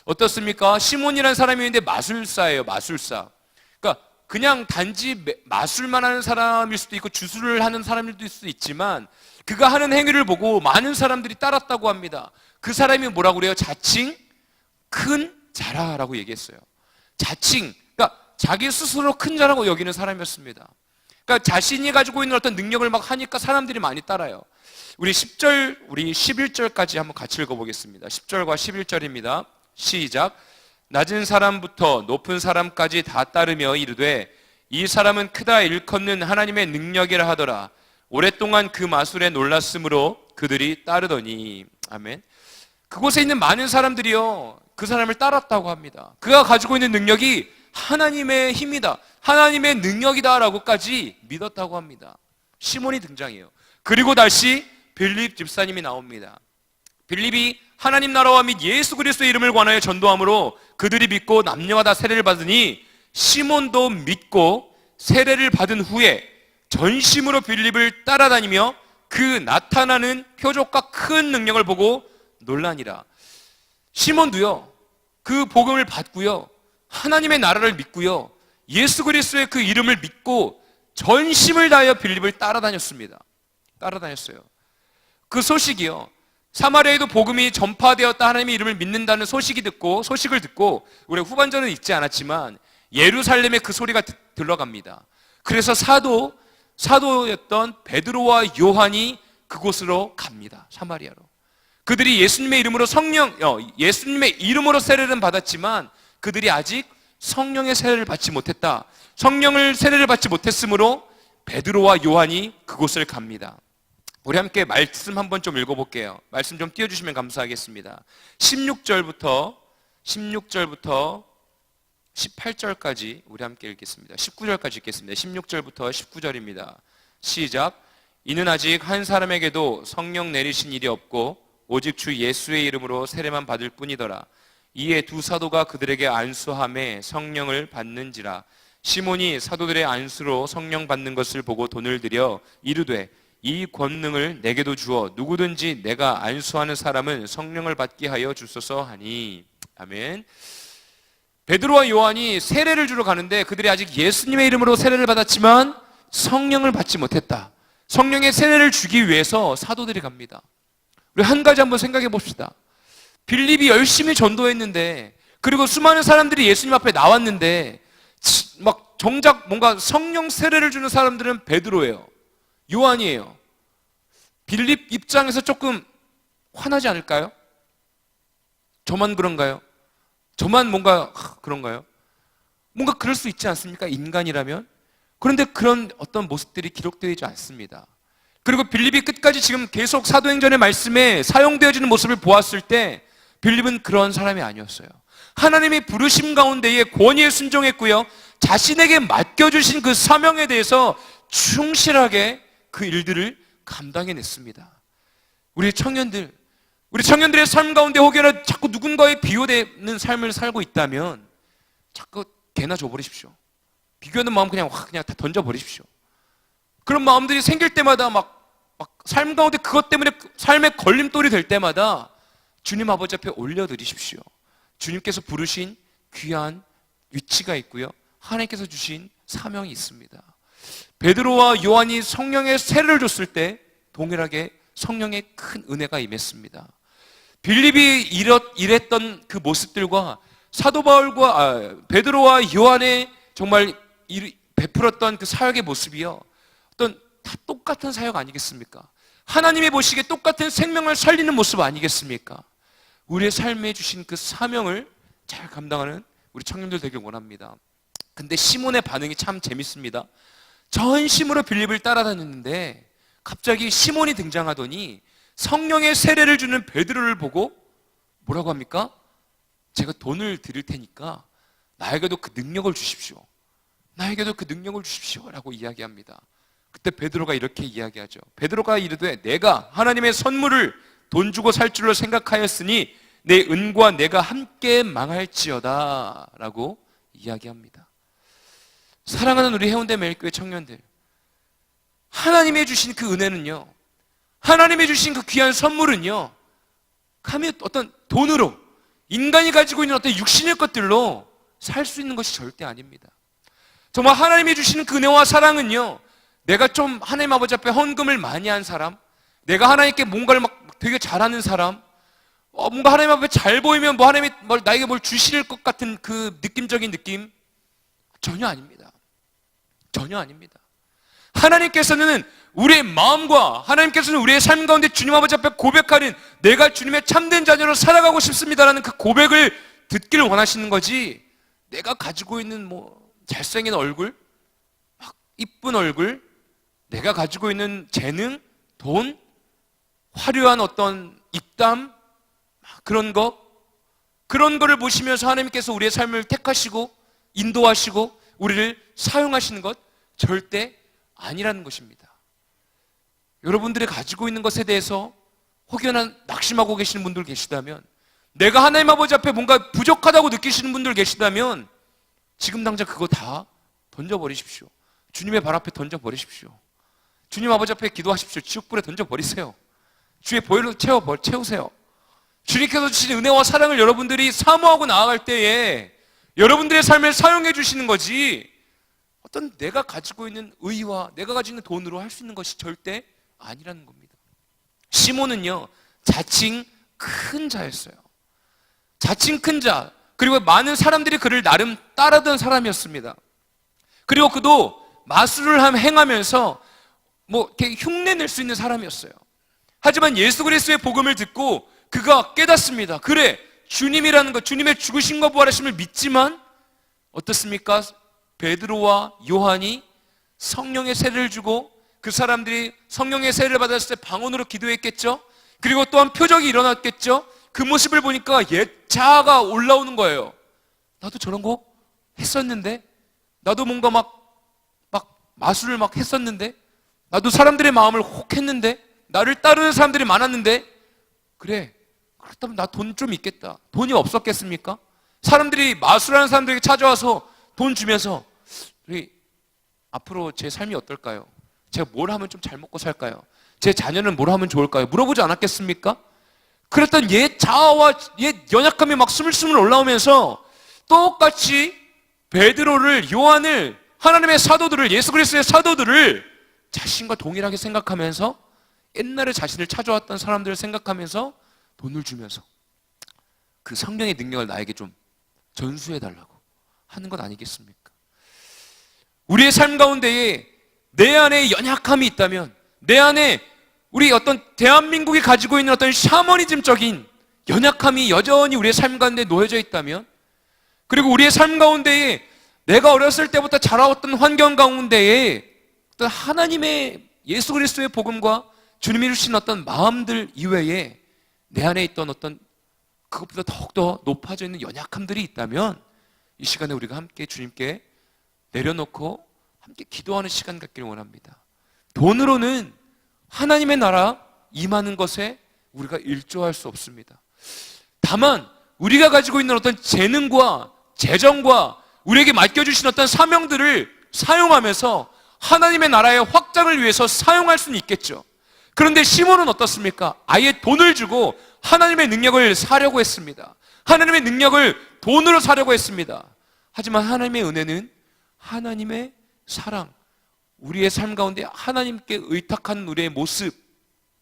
어떻습니까? 시몬이라는 사람이 있는데 마술사예요. 마술사. 그러니까 그냥 단지 마술만 하는 사람일 수도 있고 주술을 하는 사람일 수도 있지만 그가 하는 행위를 보고 많은 사람들이 따랐다고 합니다. 그 사람이 뭐라고 그래요? 자칭 큰 자라라고 얘기했어요. 자칭, 그러니까 자기 스스로 큰 자라고 여기는 사람이었습니다. 그러니까 자신이 가지고 있는 어떤 능력을 막 하니까 사람들이 많이 따라요. 우리 10절, 우리 11절까지 한번 같이 읽어보겠습니다. 10절과 11절입니다. 시작. 낮은 사람부터 높은 사람까지 다 따르며 이르되 이 사람은 크다 일컫는 하나님의 능력이라 하더라. 오랫동안 그 마술에 놀랐으므로 그들이 따르더니. 아멘. 그곳에 있는 많은 사람들이요, 그 사람을 따랐다고 합니다. 그가 가지고 있는 능력이 하나님의 힘이다, 하나님의 능력이다라고까지 믿었다고 합니다. 시몬이 등장해요. 그리고 다시 빌립 집사님이 나옵니다. 빌립이 하나님 나라와 및 예수 그리스도의 이름을 관하여 전도함으로 그들이 믿고 남녀가 다 세례를 받으니 시몬도 믿고 세례를 받은 후에 전심으로 빌립을 따라다니며 그 나타나는 표적과 큰 능력을 보고 놀라니라. 시몬도요, 그 복음을 받고요, 하나님의 나라를 믿고요, 예수 그리스도의 그 이름을 믿고 전심을 다하여 빌립을 따라다녔습니다. 따라다녔어요. 그 소식이요, 사마리아에도 복음이 전파되었다, 하나님의 이름을 믿는다는 소식을 듣고 우리 후반전은 읽지 않았지만 예루살렘에 그 소리가 들러갑니다. 그래서 사도였던 베드로와 요한이 그곳으로 갑니다. 사마리아로. 그들이 예수님의 이름으로 세례를 받았지만 그들이 아직 성령의 세례를 받지 못했다. 세례를 받지 못했으므로 베드로와 요한이 그곳을 갑니다. 우리 함께 말씀 한번 좀 읽어볼게요. 말씀 좀 띄워주시면 감사하겠습니다. 16절부터 18절까지 우리 함께 읽겠습니다. 19절까지 읽겠습니다. 16절부터 19절입니다. 시작. 이는 아직 한 사람에게도 성령 내리신 일이 없고 오직 주 예수의 이름으로 세례만 받을 뿐이더라. 이에 두 사도가 그들에게 안수함에 성령을 받는지라. 시몬이 사도들의 안수로 성령 받는 것을 보고 돈을 들여 이르되 이 권능을 내게도 주어 누구든지 내가 안수하는 사람은 성령을 받게 하여 주소서 하니. 아멘. 베드로와 요한이 세례를 주러 가는데 그들이 아직 예수님의 이름으로 세례를 받았지만 성령을 받지 못했다. 성령의 세례를 주기 위해서 사도들이 갑니다. 우리 한 가지 한번 생각해 봅시다. 빌립이 열심히 전도했는데, 그리고 수많은 사람들이 예수님 앞에 나왔는데 막 정작 뭔가 성령 세례를 주는 사람들은 베드로예요, 요한이에요. 빌립 입장에서 조금 화나지 않을까요? 저만 그런가요? 저만 뭔가 그런가요? 뭔가 그럴 수 있지 않습니까? 인간이라면. 그런데 그런 어떤 모습들이 기록되지 않습니다. 그리고 빌립이 끝까지 지금 계속 사도행전의 말씀에 사용되어지는 모습을 보았을 때 빌립은 그런 사람이 아니었어요. 하나님이 부르심 가운데에 권위에 순종했고요, 자신에게 맡겨주신 그 사명에 대해서 충실하게 그 일들을 감당해냈습니다. 우리 청년들의 삶 가운데 혹여나 자꾸 누군가에 비교되는 삶을 살고 있다면 자꾸 개나 줘버리십시오. 비교하는 마음 그냥 다 던져버리십시오. 그런 마음들이 생길 때마다 막 삶 가운데 그것 때문에 삶의 걸림돌이 될 때마다 주님 아버지 앞에 올려드리십시오. 주님께서 부르신 귀한 위치가 있고요, 하나님께서 주신 사명이 있습니다. 베드로와 요한이 성령의 세례를 줬을 때 동일하게 성령의 큰 은혜가 임했습니다. 빌립이 이랬던 그 모습들과 사도 바울과 베드로와 요한의 정말 베풀었던 그 사역의 모습이요, 어떤 다 똑같은 사역 아니겠습니까? 하나님이 보시기에 똑같은 생명을 살리는 모습 아니겠습니까? 우리의 삶에 주신 그 사명을 잘 감당하는 우리 청년들 되길 원합니다. 근데 시몬의 반응이 참 재밌습니다. 전심으로 빌립을 따라다녔는데 갑자기 시몬이 등장하더니 성령의 세례를 주는 베드로를 보고 뭐라고 합니까? 제가 돈을 드릴 테니까 나에게도 그 능력을 주십시오. 나에게도 그 능력을 주십시오 라고 이야기합니다. 그때 베드로가 이렇게 이야기하죠. 베드로가 이르되 내가 하나님의 선물을 돈 주고 살 줄로 생각하였으니 내 은과 내가 함께 망할지어다 라고 이야기합니다. 사랑하는 우리 해운대 매일교회 청년들, 하나님이 주신 그 은혜는요, 하나님이 주신 그 귀한 선물은요, 감히 어떤 돈으로, 인간이 가지고 있는 어떤 육신의 것들로 살 수 있는 것이 절대 아닙니다. 정말 하나님이 주시는 그 은혜와 사랑은요, 내가 좀 하나님 아버지 앞에 헌금을 많이 한 사람, 내가 하나님께 뭔가를 막 되게 잘하는 사람, 뭔가 하나님 앞에 잘 보이면 뭐 하나님이 나에게 뭘 주실 것 같은 그 느낌적인 느낌, 전혀 아닙니다. 전혀 아닙니다. 하나님께서는 우리의 마음과 하나님께서는 우리의 삶 가운데 주님 아버지 앞에 고백하는 내가 주님의 참된 자녀로 살아가고 싶습니다라는 그 고백을 듣기를 원하시는 거지, 내가 가지고 있는 뭐 잘생긴 얼굴, 막 이쁜 얼굴, 내가 가지고 있는 재능, 돈, 화려한 어떤 입담, 그런 거를 보시면서 하나님께서 우리의 삶을 택하시고 인도하시고 우리를 사용하시는 것 절대 아니라는 것입니다. 여러분들이 가지고 있는 것에 대해서 혹여나 낙심하고 계시는 분들 계시다면, 내가 하나님 아버지 앞에 뭔가 부족하다고 느끼시는 분들 계시다면 지금 당장 그거 다 던져버리십시오. 주님의 발 앞에 던져버리십시오. 주님 아버지 앞에 기도하십시오. 지옥불에 던져버리세요. 주의 보혈로 채우세요. 주님께서 주신 은혜와 사랑을 여러분들이 사모하고 나아갈 때에 여러분들의 삶을 사용해 주시는 거지, 어떤 내가 가지고 있는 의와 내가 가지고 있는 돈으로 할 수 있는 것이 절대 아니라는 겁니다. 시몬은요, 자칭 큰 자였어요. 자칭 큰 자, 그리고 많은 사람들이 그를 나름 따르던 사람이었습니다. 그리고 그도 마술을 행하면서 뭐 이렇게 흉내낼 수 있는 사람이었어요. 하지만 예수 그리스도의 복음을 듣고 그가 깨닫습니다. 그래, 주님이라는 것, 주님의 죽으심과 부활하심을 믿지만 어떻습니까? 베드로와 요한이 성령의 세례를 주고 그 사람들이 성령의 세례를 받았을 때 방언으로 기도했겠죠. 그리고 또한 표적이 일어났겠죠. 그 모습을 보니까 옛 자아가 올라오는 거예요. 나도 저런 거 했었는데, 나도 뭔가 막 마술을 막 했었는데, 나도 사람들의 마음을 혹했는데, 나를 따르는 사람들이 많았는데, 그래, 그렇다면 나 돈 좀 있겠다. 돈이 없었겠습니까? 사람들이 마술하는 사람들에게 찾아와서 돈 주면서 우리 앞으로 제 삶이 어떨까요? 제가 뭘 하면 좀 잘 먹고 살까요? 제 자녀는 뭘 하면 좋을까요? 물어보지 않았겠습니까? 그랬던 옛 자아와 옛 연약함이 막 스물스물 올라오면서 똑같이 베드로를, 요한을, 하나님의 사도들을, 예수 그리스도의 사도들을 자신과 동일하게 생각하면서 옛날에 자신을 찾아왔던 사람들을 생각하면서 돈을 주면서 그 성령의 능력을 나에게 좀 전수해달라고 하는 것 아니겠습니까? 우리의 삶 가운데에 내 안에 연약함이 있다면, 내 안에 우리 어떤 대한민국이 가지고 있는 어떤 샤머니즘적인 연약함이 여전히 우리의 삶 가운데 놓여져 있다면, 그리고 우리의 삶 가운데에 내가 어렸을 때부터 자라왔던 환경 가운데에 어떤 하나님의 예수 그리스도의 복음과 주님이 주신 어떤 마음들 이외에 내 안에 있던 어떤 그것보다 더욱더 높아져 있는 연약함들이 있다면, 이 시간에 우리가 함께 주님께 내려놓고 함께 기도하는 시간 갖기를 원합니다. 돈으로는 하나님의 나라 임하는 것에 우리가 일조할 수 없습니다. 다만 우리가 가지고 있는 어떤 재능과 재정과 우리에게 맡겨주신 어떤 사명들을 사용하면서 하나님의 나라의 확장을 위해서 사용할 수는 있겠죠. 그런데 시몬은 어떻습니까? 아예 돈을 주고 하나님의 능력을 사려고 했습니다. 하나님의 능력을 돈으로 사려고 했습니다. 하지만 하나님의 은혜는 하나님의 사랑, 우리의 삶 가운데 하나님께 의탁한 우리의 모습,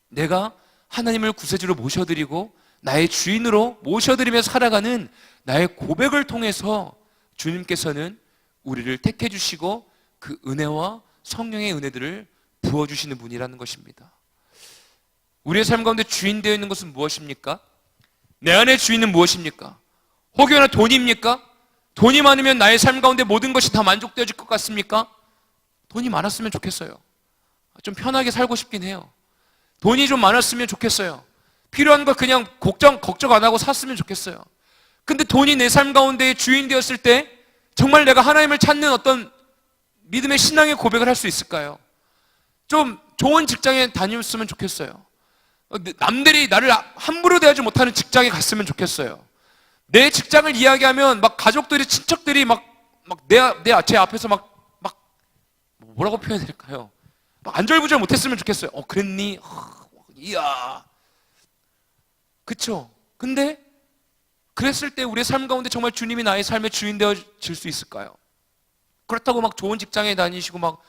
내가 하나님을 구세주로 모셔드리고 나의 주인으로 모셔드리며 살아가는 나의 고백을 통해서 주님께서는 우리를 택해 주시고 그 은혜와 성령의 은혜들을 부어주시는 분이라는 것입니다. 우리의 삶 가운데 주인 되어 있는 것은 무엇입니까? 내 안의 주인은 무엇입니까? 혹여나 돈입니까? 돈이 많으면 나의 삶 가운데 모든 것이 다 만족되어질 것 같습니까? 돈이 많았으면 좋겠어요. 좀 편하게 살고 싶긴 해요. 돈이 좀 많았으면 좋겠어요. 필요한 거 그냥 걱정 안 하고 샀으면 좋겠어요. 근데 돈이 내 삶 가운데 주인 되었을 때 정말 내가 하나님을 찾는 어떤 믿음의 신앙의 고백을 할 수 있을까요? 좀 좋은 직장에 다녔으면 좋겠어요. 남들이 나를 함부로 대하지 못하는 직장에 갔으면 좋겠어요. 내 직장을 이야기하면 막 가족들이, 친척들이 제 앞에서 뭐라고 표현해야 될까요? 막 안절부절 못했으면 좋겠어요. 그랬니? 이야. 그쵸? 근데 그랬을 때 우리의 삶 가운데 정말 주님이 나의 삶의 주인 되어질 수 있을까요? 그렇다고 막 좋은 직장에 다니시고 막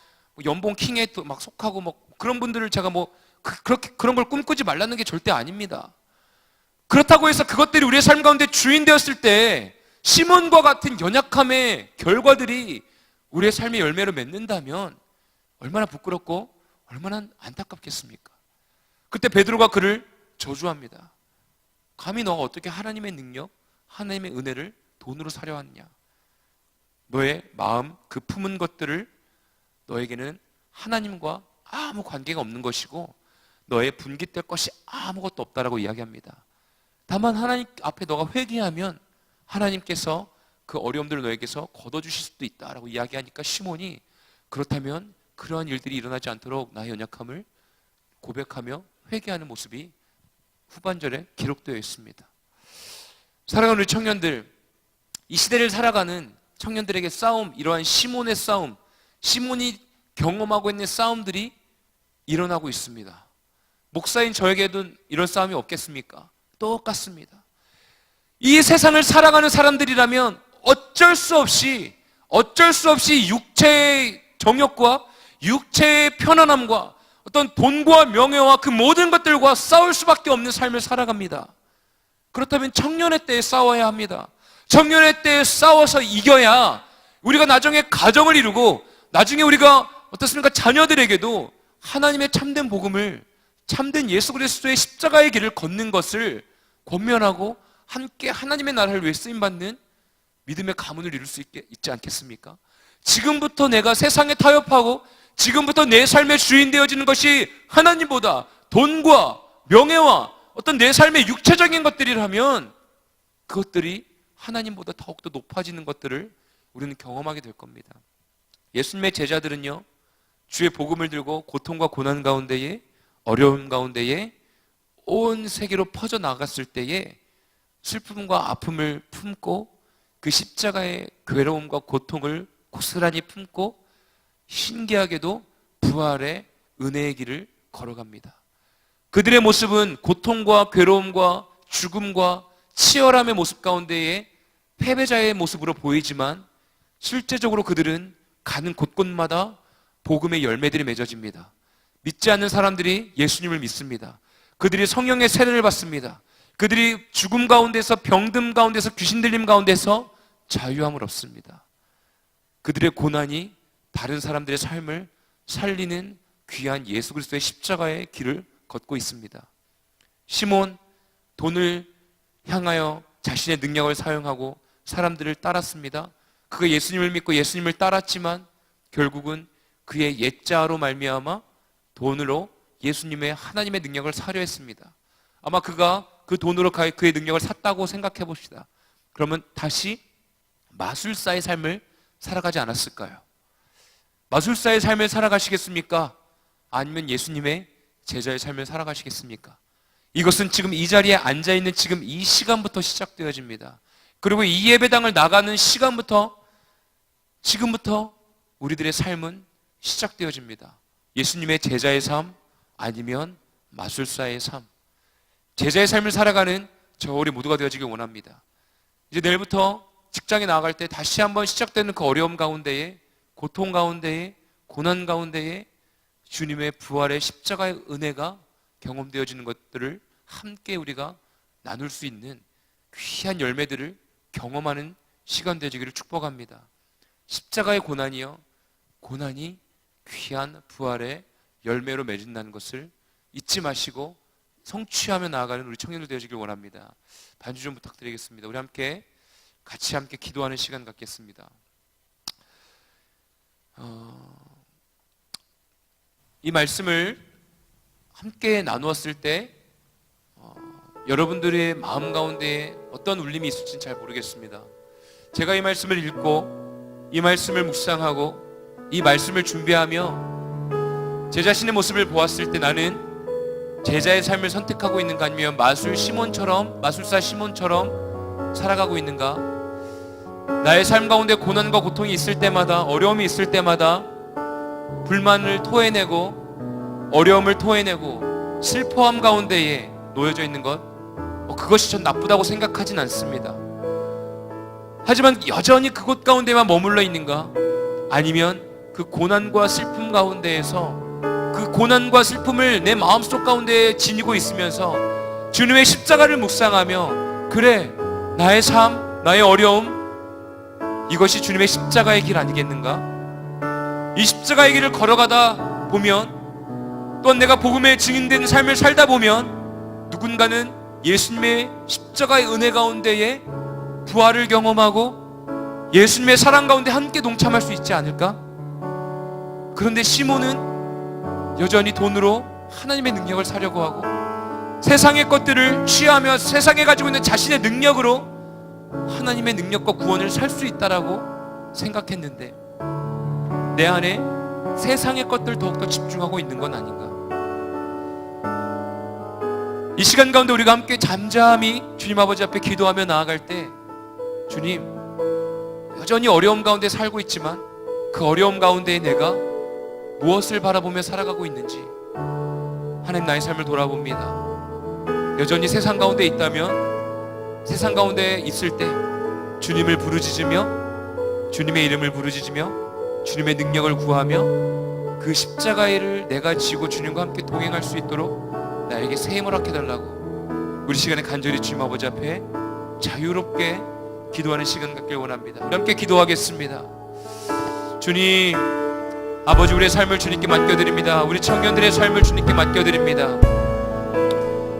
연봉 킹에 또 막 속하고 뭐 그런 분들을 제가 그런 걸 꿈꾸지 말라는 게 절대 아닙니다. 그렇다고 해서 그것들이 우리의 삶 가운데 주인 되었을 때 시몬과 같은 연약함의 결과들이 우리의 삶의 열매로 맺는다면 얼마나 부끄럽고 얼마나 안타깝겠습니까? 그때 베드로가 그를 저주합니다. 감히 너가 어떻게 하나님의 능력, 하나님의 은혜를 돈으로 사려 왔냐? 너의 마음, 그 품은 것들을 너에게는 하나님과 아무 관계가 없는 것이고 너의 분깃될 것이 아무것도 없다라고 이야기합니다. 다만 하나님 앞에 너가 회개하면 하나님께서 그 어려움들을 너에게서 걷어주실 수도 있다라고 이야기하니까 시몬이 그렇다면 그러한 일들이 일어나지 않도록 나의 연약함을 고백하며 회개하는 모습이 후반절에 기록되어 있습니다. 사랑하는 우리 청년들, 이 시대를 살아가는 청년들에게 싸움, 이러한 시몬의 싸움, 시몬이 경험하고 있는 싸움들이 일어나고 있습니다. 목사인 저에게도 이런 싸움이 없겠습니까? 똑같습니다. 이 세상을 살아가는 사람들이라면 어쩔 수 없이 육체의 정욕과 육체의 편안함과 어떤 돈과 명예와 그 모든 것들과 싸울 수밖에 없는 삶을 살아갑니다. 그렇다면 청년의 때에 싸워야 합니다. 청년의 때에 싸워서 이겨야 우리가 나중에 가정을 이루고 나중에 우리가 어떻습니까? 자녀들에게도 하나님의 참된 복음을, 참된 예수 그리스도의 십자가의 길을 걷는 것을 권면하고 함께 하나님의 나라를 위해 쓰임받는 믿음의 가문을 이룰 수 있지 않겠습니까? 지금부터 내가 세상에 타협하고 지금부터 내 삶의 주인 되어지는 것이 하나님보다 돈과 명예와 어떤 내 삶의 육체적인 것들이라면 그것들이 하나님보다 더욱더 높아지는 것들을 우리는 경험하게 될 겁니다. 예수님의 제자들은요, 주의 복음을 들고 고통과 고난 가운데에, 어려움 가운데에 온 세계로 퍼져나갔을 때에 슬픔과 아픔을 품고 그 십자가의 괴로움과 고통을 고스란히 품고 신기하게도 부활의 은혜의 길을 걸어갑니다. 그들의 모습은 고통과 괴로움과 죽음과 치열함의 모습 가운데에 패배자의 모습으로 보이지만 실제적으로 그들은 가는 곳곳마다 복음의 열매들이 맺어집니다. 믿지 않는 사람들이 예수님을 믿습니다. 그들이 성령의 세례를 받습니다. 그들이 죽음 가운데서, 병듦 가운데서, 귀신 들림 가운데서 자유함을 얻습니다. 그들의 고난이 다른 사람들의 삶을 살리는 귀한 예수 그리스도의 십자가의 길을 걷고 있습니다. 시몬, 돈을 향하여 자신의 능력을 사용하고 사람들을 따랐습니다. 그가 예수님을 믿고 예수님을 따랐지만 결국은 그의 옛자로 말미암아 돈으로 예수님의 하나님의 능력을 사려 했습니다. 아마 그가 그 돈으로 그의 능력을 샀다고 생각해 봅시다. 그러면 다시 마술사의 삶을 살아가지 않았을까요? 마술사의 삶을 살아가시겠습니까? 아니면 예수님의 제자의 삶을 살아가시겠습니까? 이것은 지금 이 자리에 앉아있는 지금 이 시간부터 시작되어집니다. 그리고 이 예배당을 나가는 시간부터, 지금부터 우리들의 삶은 시작되어집니다. 예수님의 제자의 삶 아니면 마술사의 삶. 제자의 삶을 살아가는 저 우리 모두가 되어지길 원합니다. 이제 내일부터 직장에 나아갈 때 다시 한번 시작되는 그 어려움 가운데에, 고통 가운데에, 고난 가운데에 주님의 부활의 십자가의 은혜가 경험되어지는 것들을 함께 우리가 나눌 수 있는 귀한 열매들을 경험하는 시간 되어지기를 축복합니다. 십자가의 고난이요, 고난이 귀한 부활의 열매로 맺은다는 것을 잊지 마시고 성취하며 나아가는 우리 청년들 되어지길 원합니다. 반주 좀 부탁드리겠습니다. 우리 함께 같이 함께 기도하는 시간 갖겠습니다. 이 말씀을 함께 나누었을 때 여러분들의 마음 가운데 어떤 울림이 있을지는 잘 모르겠습니다. 제가 이 말씀을 읽고 이 말씀을 묵상하고 이 말씀을 준비하며 제 자신의 모습을 보았을 때 나는 제자의 삶을 선택하고 있는가 아니면 마술사 시몬처럼 살아가고 있는가? 나의 삶 가운데 고난과 고통이 있을 때마다, 어려움이 있을 때마다 불만을 토해내고 어려움을 토해내고 슬퍼함 가운데에 놓여져 있는 것, 그것이 전 나쁘다고 생각하진 않습니다. 하지만 여전히 그곳 가운데만 머물러 있는가? 아니면 그 고난과 슬픔 가운데에서 그 고난과 슬픔을 내 마음속 가운데 지니고 있으면서 주님의 십자가를 묵상하며, 그래, 나의 삶, 나의 어려움, 이것이 주님의 십자가의 길 아니겠는가? 이 십자가의 길을 걸어가다 보면, 또한 내가 복음에 증인된 삶을 살다 보면 누군가는 예수님의 십자가의 은혜 가운데에 부활을 경험하고 예수님의 사랑 가운데 함께 동참할 수 있지 않을까? 그런데 시몬은 여전히 돈으로 하나님의 능력을 사려고 하고 세상의 것들을 취하며 세상에 가지고 있는 자신의 능력으로 하나님의 능력과 구원을 살 수 있다라고 생각했는데 내 안에 세상의 것들 더욱더 집중하고 있는 건 아닌가? 이 시간 가운데 우리가 함께 잠잠히 주님 아버지 앞에 기도하며 나아갈 때, 주님, 여전히 어려움 가운데 살고 있지만 그 어려움 가운데 내가 무엇을 바라보며 살아가고 있는지 하나님, 나의 삶을 돌아봅니다. 여전히 세상 가운데 있다면 세상 가운데 있을 때 주님을 부르짖으며 주님의 이름을 부르짖으며 주님의 능력을 구하며 그 십자가를 내가 지고 주님과 함께 동행할 수 있도록 나에게 새 힘을 허락해달라고 우리 시간에 간절히 주님 아버지 앞에 자유롭게 기도하는 시간 갖길 원합니다. 우리 함께 기도하겠습니다. 주님 아버지, 우리의 삶을 주님께 맡겨드립니다. 우리 청년들의 삶을 주님께 맡겨드립니다.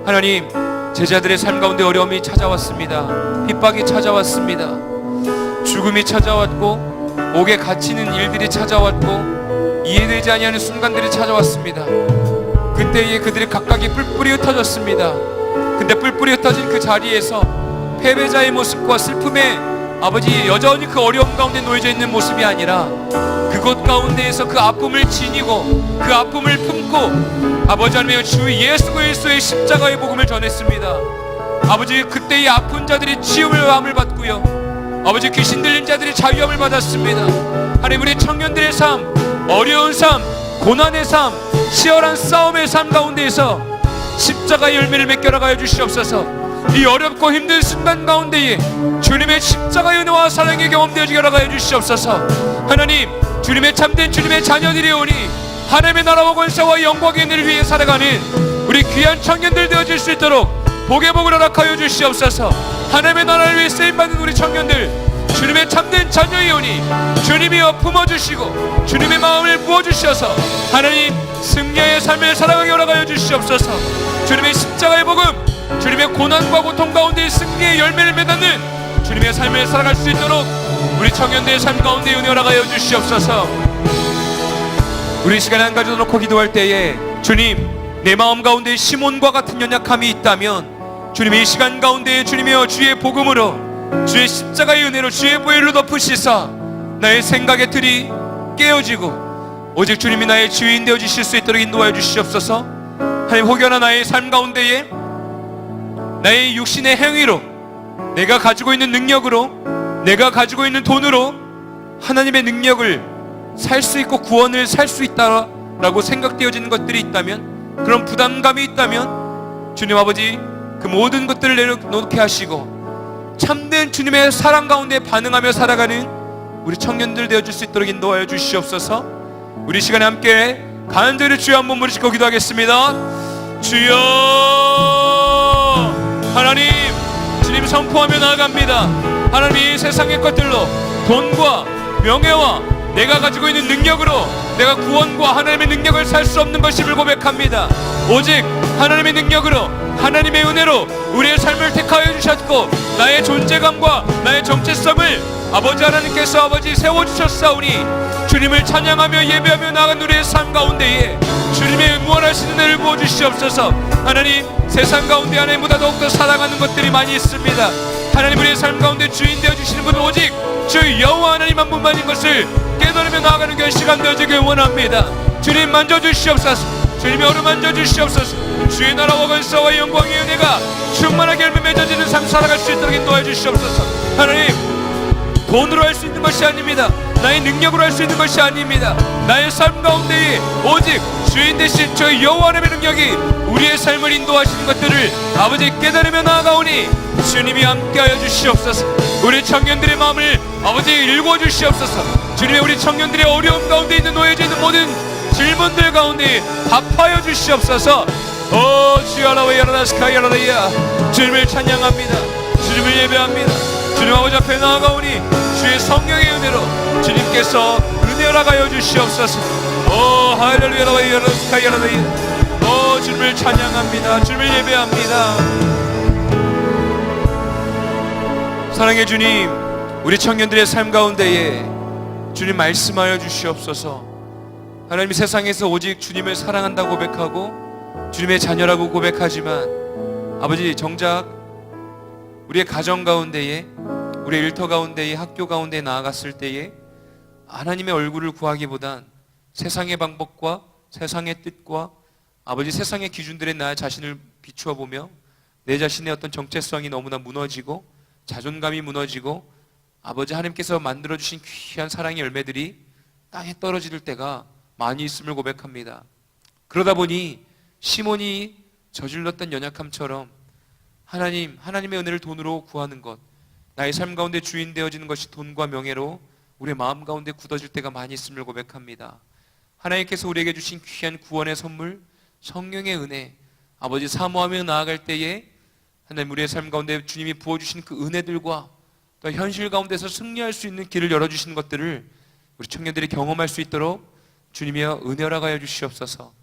하나님, 제자들의 삶 가운데 어려움이 찾아왔습니다. 핍박이 찾아왔습니다. 죽음이 찾아왔고 옥에 갇히는 일들이 찾아왔고 이해되지 아니하는 순간들이 찾아왔습니다. 그때에 그들이 각각이 뿔뿔이 흩어졌습니다. 근데 뿔뿔이 흩어진 그 자리에서 패배자의 모습과 슬픔의 아버지 여전히 그 어려움 가운데 놓여져 있는 모습이 아니라 그곳 가운데에서 그 아픔을 지니고 그 아픔을 품고 아버지 하나님의 주 예수 그리스도의 십자가의 복음을 전했습니다. 아버지 그때 이 아픈 자들이 치유함을 받고요, 아버지 귀신 들린 자들이 자유함을 받았습니다. 하나님 우리 청년들의 삶, 어려운 삶, 고난의 삶, 치열한 싸움의 삶 가운데에서 십자가의 열매를 맺겨나가여 주시옵소서. 이 어렵고 힘든 순간 가운데에 주님의 십자가의 은혜와 사랑이 경험되어지게 하여 주시옵소서. 하나님 주님의 참된 주님의 자녀들이 오니 하나님의 나라와 권세와 영광의 은혜를 위해 살아가는 우리 귀한 청년들 되어질 수 있도록 복의 복을 허락하여 주시옵소서. 하나님의 나라를 위해 쓰임받는 우리 청년들 주님의 참된 자녀이 오니 주님이여 품어주시고 주님의 마음을 부어주셔서 하나님 승리의 삶을 살아가게 허락하여 주시옵소서. 주님의 십자가의 복음, 주님의 고난과 고통 가운데 승리의 열매를 맺는 주님의 삶을 살아갈 수 있도록 우리 청년들의 삶 가운데 은혜 허락하여 주시옵소서. 우리 시간에 한 가지 더 놓고 기도할 때에 주님 내 마음 가운데 시몬과 같은 연약함이 있다면 주님 이 시간 가운데 주님이여 주의 복음으로 주의 십자가의 은혜로 주의 보혈로 덮으시사 나의 생각의 틀이 깨어지고 오직 주님이 나의 주인 되어 주실 수 있도록 인도하여 주시옵소서. 하나님 혹여나 나의 삶 가운데에 나의 육신의 행위로 내가 가지고 있는 능력으로 내가 가지고 있는 돈으로 하나님의 능력을 살 수 있고 구원을 살 수 있다라고 생각되어지는 것들이 있다면, 그런 부담감이 있다면 주님 아버지 그 모든 것들을 내려놓게 하시고 참된 주님의 사랑 가운데 반응하며 살아가는 우리 청년들 되어줄 수 있도록 인도하여 주시옵소서. 우리 시간에 함께 간절히 주여 한번 부르시고 기도하겠습니다. 주여 하나님, 주님 선포하며 나아갑니다. 하나님 이 세상의 것들로 돈과 명예와 내가 가지고 있는 능력으로 내가 구원과 하나님의 능력을 살 수 없는 것임을 고백합니다. 오직 하나님의 능력으로 하나님의 은혜로 우리의 삶을 택하여 주셨고 나의 존재감과 나의 정체성을 아버지 하나님께서 아버지 세워주셨사오니 주님을 찬양하며 예배하며 나아간 우리의 삶 가운데에 주님의 무한하신 은혜를 부어주시옵소서. 하나님 세상 가운데 하나님보다 더욱더 사랑하는 것들이 많이 있습니다. 하나님 우리의 삶 가운데 주인 되어주시는 분은 오직 주 여호와 하나님 한 분만인 것을 깨달으며 나아가는 그 시간 되어지길 원합니다. 주님 만져주시옵소서. 주님의 어루만져 주시옵소서. 주의 나라와 권세와 영광의 은혜가 충만하게 열매 맺어지는 삶 살아갈 수 있도록 인도해 주시옵소서. 하나님 돈으로 할 수 있는 것이 아닙니다. 나의 능력으로 할 수 있는 것이 아닙니다. 나의 삶 가운데에 오직 주인 되신 저 여호와 하나님의 능력이 우리의 삶을 인도하시는 것들을 아버지 깨달으며 나아가오니 주님이 함께하여 주시옵소서. 우리 청년들의 마음을 아버지 읽어주시옵소서. 주님의 우리 청년들의 어려움 가운데 있는 놓여져 있는 모든 질문들 가운데 답하여 주시옵소서. 주야라와야라스카야라다야 주님을 찬양합니다. 주님을 예배합니다. 주님 아버지 앞에 나아가오니 주의 성령의 은혜로 주님께서 은혜 허락하여 주시옵소서. 할렐루야라와야라스카야라다야 주님을 찬양합니다. 주님을 예배합니다. 사랑의 주님, 우리 청년들의 삶 가운데에 주님 말씀하여 주시옵소서. 하나님이 세상에서 오직 주님을 사랑한다고 고백하고 주님의 자녀라고 고백하지만 아버지 정작 우리의 가정 가운데에 우리의 일터 가운데에 학교 가운데에 나아갔을 때에 하나님의 얼굴을 구하기보단 세상의 방법과 세상의 뜻과 아버지 세상의 기준들에 나 자신을 비추어 보며 내 자신의 어떤 정체성이 너무나 무너지고 자존감이 무너지고 아버지 하나님께서 만들어주신 귀한 사랑의 열매들이 땅에 떨어질 때가 많이 있음을 고백합니다. 그러다 보니 시몬이 저질렀던 연약함처럼 하나님의 은혜를 돈으로 구하는 것, 나의 삶 가운데 주인 되어지는 것이 돈과 명예로 우리의 마음 가운데 굳어질 때가 많이 있음을 고백합니다. 하나님께서 우리에게 주신 귀한 구원의 선물, 성령의 은혜, 아버지 사모하며 나아갈 때에 하나님 우리의 삶 가운데 주님이 부어주신 그 은혜들과 또 현실 가운데서 승리할 수 있는 길을 열어주시는 것들을 우리 청년들이 경험할 수 있도록 주님이여 은혜 허락하여 주시옵소서.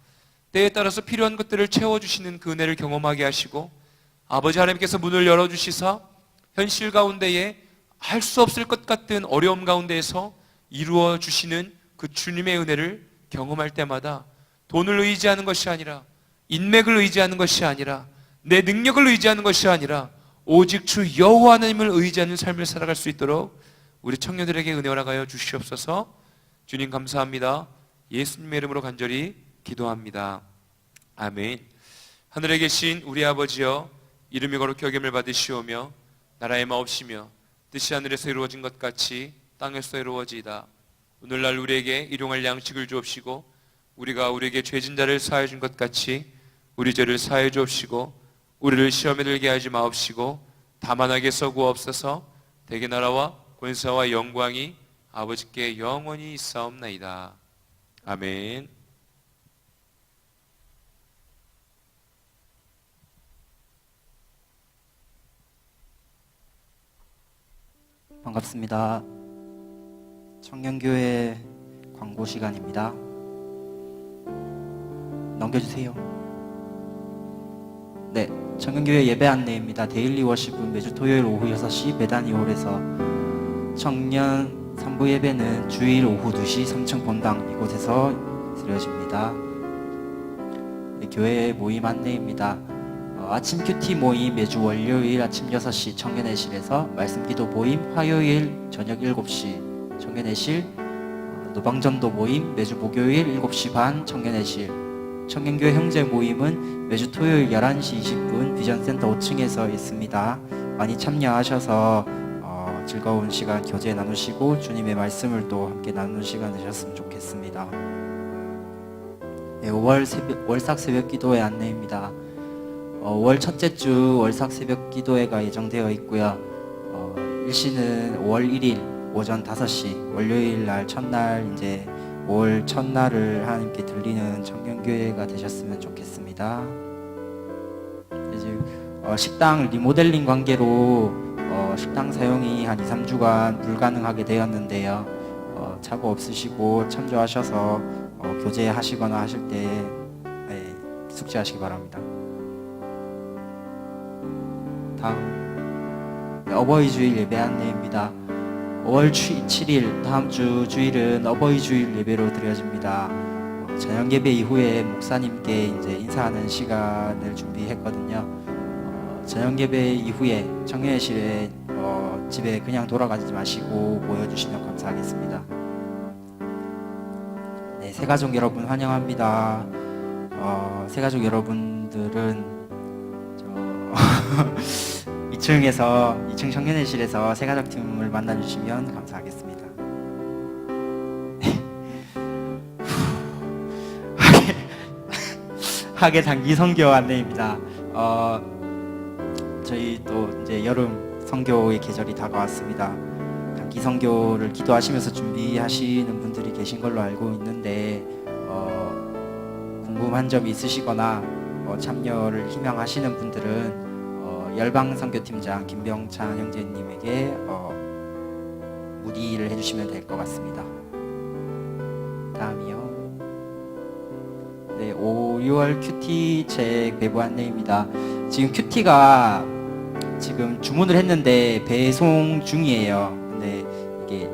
때에 따라서 필요한 것들을 채워주시는 그 은혜를 경험하게 하시고 아버지 하나님께서 문을 열어주시사 현실 가운데에 할 수 없을 것 같은 어려움 가운데에서 이루어 주시는 그 주님의 은혜를 경험할 때마다 돈을 의지하는 것이 아니라 인맥을 의지하는 것이 아니라 내 능력을 의지하는 것이 아니라 오직 주 여호와 하나님을 의지하는 삶을 살아갈 수 있도록 우리 청년들에게 은혜 허락하여 주시옵소서. 주님 감사합니다. 예수님의 이름으로 간절히 기도합니다. 아멘. 하늘에 계신 우리 아버지여, 이름이 거룩히 여김을 받으시오며 나라의 마옵시며 뜻이 하늘에서 이루어진 것 같이 땅에서 이루어지이다. 오늘날 우리에게 일용할 양식을 주옵시고 우리가 우리에게 죄진 자를 사하여 준 것 같이 우리 죄를 사하여 주옵시고 우리를 시험에 들게 하지 마옵시고 다만 악에서 구하옵소서. 대개 나라와 권세와 영광이 아버지께 영원히 있사옵나이다. 아멘. 반갑습니다. 청년교회 광고 시간입니다. 넘겨주세요. 네, 청년교회 예배 안내입니다. 데일리 워십은 매주 토요일 오후 6시 베다니홀에서, 청년 3부 예배는 주일 오후 2시 3층 본당 이곳에서 드려집니다. 네, 교회 모임 안내입니다. 아침 큐티 모임 매주 월요일 아침 6시 청년회실에서, 말씀기도 모임 화요일 저녁 7시 청년회실, 노방전도 모임 매주 목요일 7시 반 청년회실, 청년교회 형제 모임은 매주 토요일 11시 20분 비전센터 5층에서 있습니다. 많이 참여하셔서 즐거운 시간 교제 나누시고 주님의 말씀을 또 함께 나누는 시간 되셨으면 좋겠습니다. 네, 5월 월삭 새벽 기도회 안내입니다. 5월 첫째 주 월삭 새벽 기도회가 예정되어 있고요. 일시는 5월 1일 오전 5시 월요일 날 첫날, 이제 5월 첫날을 하나님께 드리는 청년교회가 되셨으면 좋겠습니다. 이제 식당 리모델링 관계로 식당 사용이 한 2-3주간 불가능하게 되었는데요. 착오 없으시고 참조하셔서 교제하시거나 하실 때 숙지하시기 바랍니다. 다음 어버이 주일 예배 안내입니다. 5월 7일 다음 주 주일은 어버이 주일 예배로 드려집니다. 저녁 예배 이후에 목사님께 이제 인사하는 시간을 준비했거든요. 저녁 예배 이후에 청년회실에 집에 그냥 돌아가지 마시고 모여주시면 감사하겠습니다. 네, 새가족 여러분 환영합니다. 새가족 여러분들은 2층 청년회실에서 새가족팀을 만나주시면 감사하겠습니다. 하계 단기 선교 안내입니다. 저희 또 이제 여름 선교의 계절이 다가왔습니다. 단기 선교를 기도하시면서 준비하시는 분들이 계신 걸로 알고 있는데, 궁금한 점이 있으시거나 참여를 희망하시는 분들은 열방 선교팀장 김병찬 형제님에게 문의를 해주시면 될 것 같습니다. 다음이요. 네, 6월 큐티 책 배부 안내입니다. 지금 큐티가 지금 주문을 했는데 배송 중이에요. 근데 이게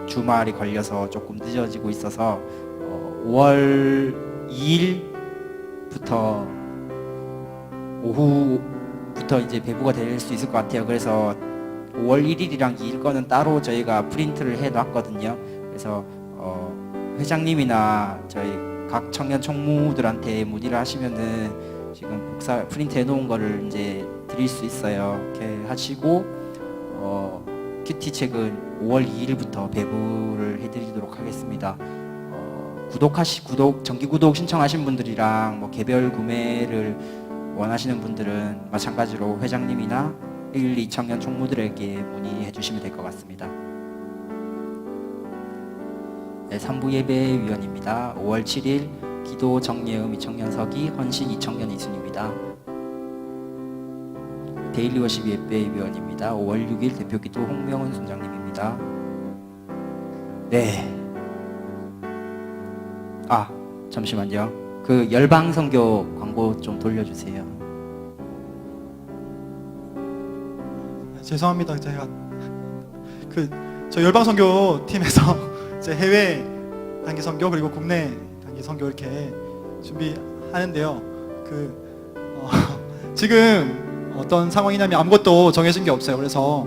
주말이 걸려서 조금 늦어지고 있어서 5월 2일부터 오후부터 이제 배부가 될 수 있을 것 같아요. 그래서 5월 1일이랑 2일 거는 따로 저희가 프린트를 해 놨거든요. 그래서 회장님이나 저희 각 청년 총무들한테 문의를 하시면은 지금 프린트 해 놓은 거를 이제 드릴 수 있어요. 이렇게 하시고 큐티 책은 5월 2일부터 배부를 해드리도록 하겠습니다. 정기 구독 신청하신 분들이랑 뭐 개별 구매를 원하시는 분들은 마찬가지로 회장님이나 1, 2 청년 총무들에게 문의해 주시면 될 것 같습니다. 네, 3부 예배위원입니다. 5월 7일 기도 정예음 이청년석이, 헌신 이청년 이순입니다. 데일리 워십 예배위원입니다. 5월 6일 대표기도 홍명훈 선장님입니다. 네. 잠시만요. 그 열방 선교 광고 좀 돌려주세요. 죄송합니다. 제가 저 열방 선교 팀에서 제 해외 단기 선교 그리고 국내 단기 선교 이렇게 준비하는데요. 지금 어떤 상황이냐면 아무것도 정해진 게 없어요. 그래서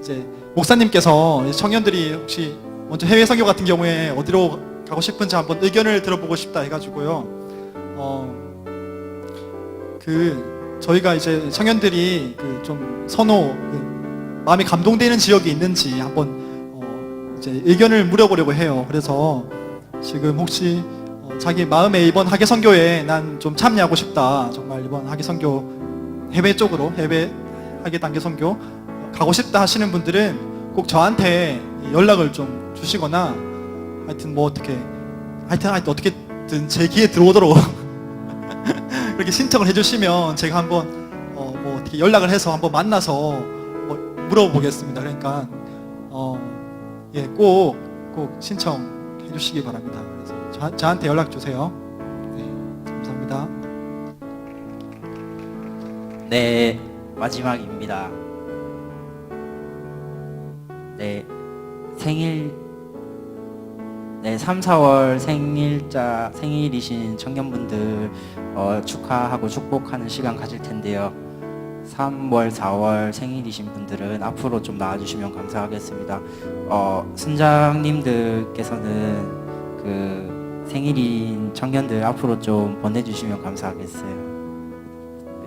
이제 목사님께서 청년들이 혹시 먼저 해외 선교 같은 경우에 어디로 가고 싶은지 한번 의견을 들어보고 싶다 해가지고요. 저희가 이제 청년들이 좀 마음에 감동되는 지역이 있는지 한번 이제 의견을 물어보려고 해요. 그래서 지금 혹시 자기 마음에 이번 하계 선교에 난 좀 참여하고 싶다. 정말 이번 하계 선교 해외 하계 단계 선교 가고 싶다 하시는 분들은 꼭 저한테 연락을 좀 주시거나 하여튼 어떻게든 제 귀에 들어오도록 그렇게 신청을 해주시면 제가 한번 어떻게 연락을 해서 한번 만나서 물어보겠습니다. 그러니까 꼭 신청해 주시기 바랍니다. 그래서 저한테 연락 주세요. 네, 감사합니다. 네, 마지막입니다. 네, 3, 4월 생일이신 청년분들 축하하고 축복하는 시간 가질 텐데요. 3월, 4월 생일이신 분들은 앞으로 좀 나와주시면 감사하겠습니다. 순장님들께서는 생일인 청년들 앞으로 좀 보내주시면 감사하겠어요.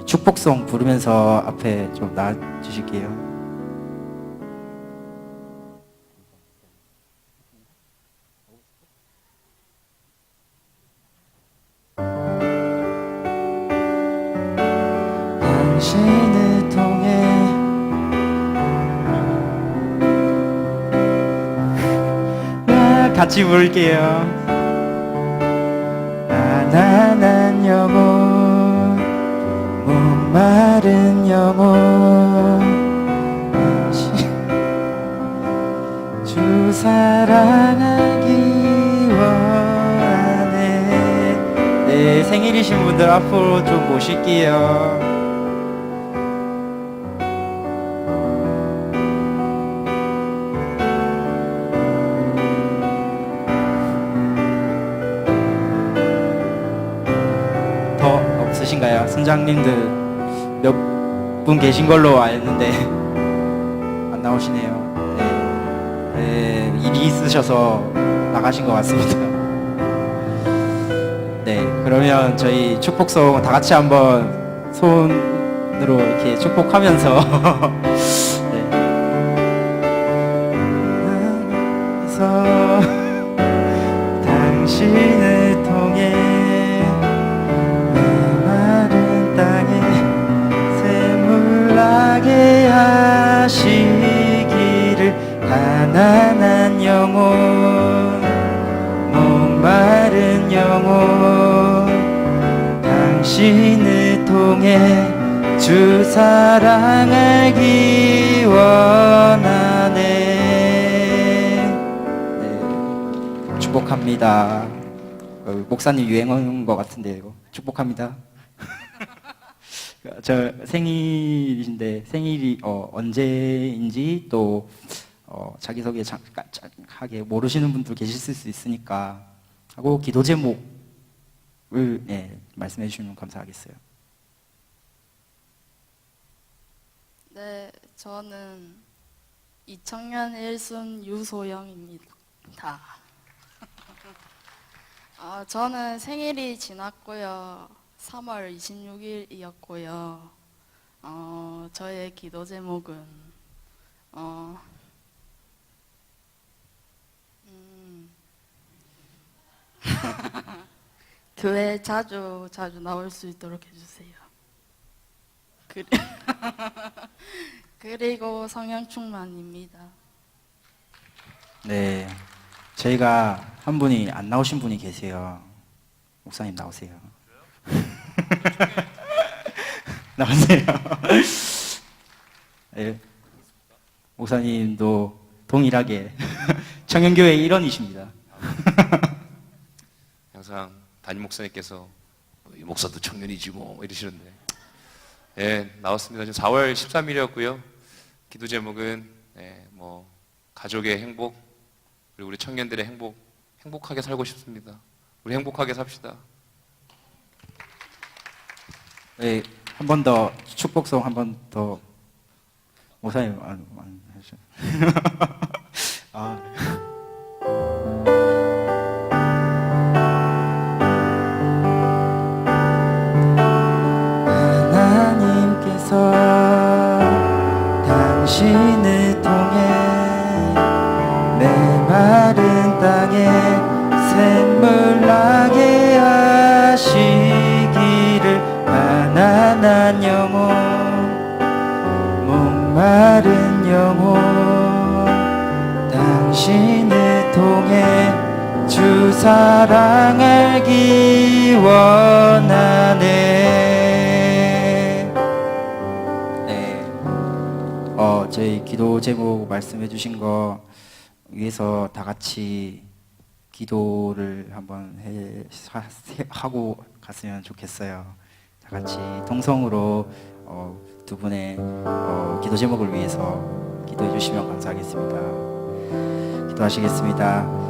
축복송 부르면서 앞에 좀 나와주실게요. 당신을 통해 같이 부를게요. 가난한 영혼, 목마른 영혼, 주 사랑하기 원하네. 네, 생일이신 분들 앞으로 좀 모실게요. 있으신가요? 선장님들 몇 분 계신 걸로 알는데 안 나오시네요. 네, 일이 있으셔서 나가신 것 같습니다. 네, 그러면 저희 축복송 다 같이 한번 손으로 이렇게 축복하면서 네. 당신을 통해 하시기를 가난한 영혼, 목마른 영혼, 당신을 통해 주 사랑하기 원하네. 네, 축복합니다. 목사님 유행어인 것 같은데 이거 축복합니다. 저 생일인데 생일이 언제인지 또 자기소개 하게 모르시는 분들 계실 수 있으니까 하고 기도 제목을 말씀해 주시면 감사하겠어요. 네, 저는 2000년 1순 유소영입니다. 저는 생일이 지났고요. 3월 26일이었고요. 저의 기도 제목은 교회 자주 나올 수 있도록 해주세요. 그리고 성령 충만입니다. 네, 저희가 한 분이 안 나오신 분이 계세요. 목사님 나오세요. 나오세요. 네, 목사님도 동일하게 청년교회 일원이십니다. 항상 담임 목사님께서 이 목사도 청년이지 뭐 이러시는데 나왔습니다. 지금 4월 13일이었고요. 기도 제목은 가족의 행복 그리고 우리 청년들의 행복하게 살고 싶습니다. 우리 행복하게 삽시다. 네, 한 번 더 축복송 한 번 더 목사님 안 하셔. 아, 하나님께서 당신을 통해 메마른 땅에 샘물 나게 하시기를 가난한 영혼 목마른 영혼 당신을 통해 주 사랑 알기 원하네. 네. 저희 기도 제목 말씀해 주신 거 위해서 다 같이 기도를 한번 하고 갔으면 좋겠어요. 다 같이 통성으로 두 분의 기도 제목을 위해서 기도해 주시면 감사하겠습니다. 기도하시겠습니다.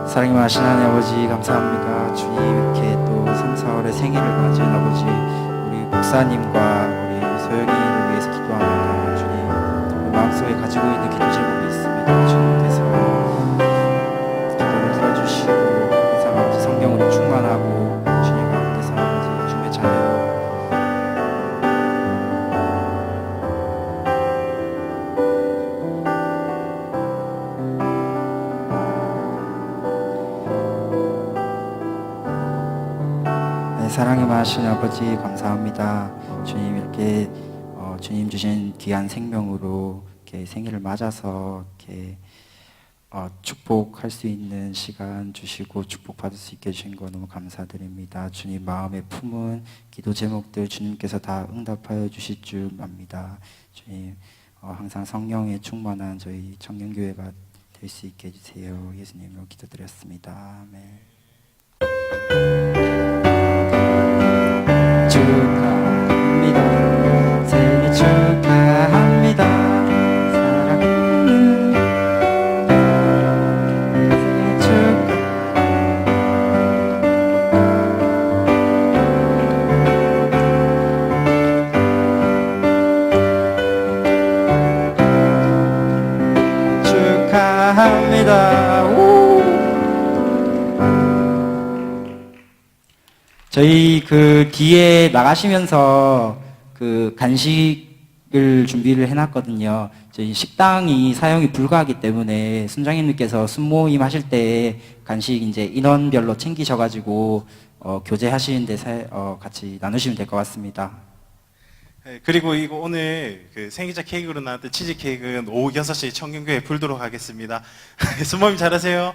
사랑이 많으신 하나님 아버지 감사합니다. 주님 이렇게 또 3, 4월의 생일을 맞이한 아버지 우리 목사님과 우리 소영이를 위해서 기도합니다. 주님 우리 마음속에 가지고 있는 기도 제목이 있습니다. 주님께서 기도를 들어주시고 항상 아버지 성경으로 충만하고 주님 가운데서 아버지 주님의 자녀 사랑에 많으신 아버지 감사합니다. 주님 이렇게 주님 주신 귀한 생명으로 이렇게 생일을 맞아서 이렇게 축복할 수 있는 시간 주시고 축복받을 수 있게 해주신 거 너무 감사드립니다. 주님 마음에 품은 기도 제목들 주님께서 다 응답하여 주실 줄 압니다. 주님 항상 성령에 충만한 저희 청년교회가 될 수 있게 해주세요. 예수님으로 기도드렸습니다. 아멘. 축하합니다. 생일 축하합니다. 사랑하는 생일 축하합니다. 저희 그 뒤에 나가시면서 그 간식을 준비를 해놨거든요. 저희 식당이 사용이 불가하기 때문에 순장님께서 순모임 하실 때 간식 이제 인원별로 챙기셔가지고 교제하시는데 같이 나누시면 될 것 같습니다. 네, 그리고 이거 오늘 그 생일자 케이크로 나왔던 치즈 케이크는 오후 6시에 청년교회에 불도록 하겠습니다. 순모임 잘하세요.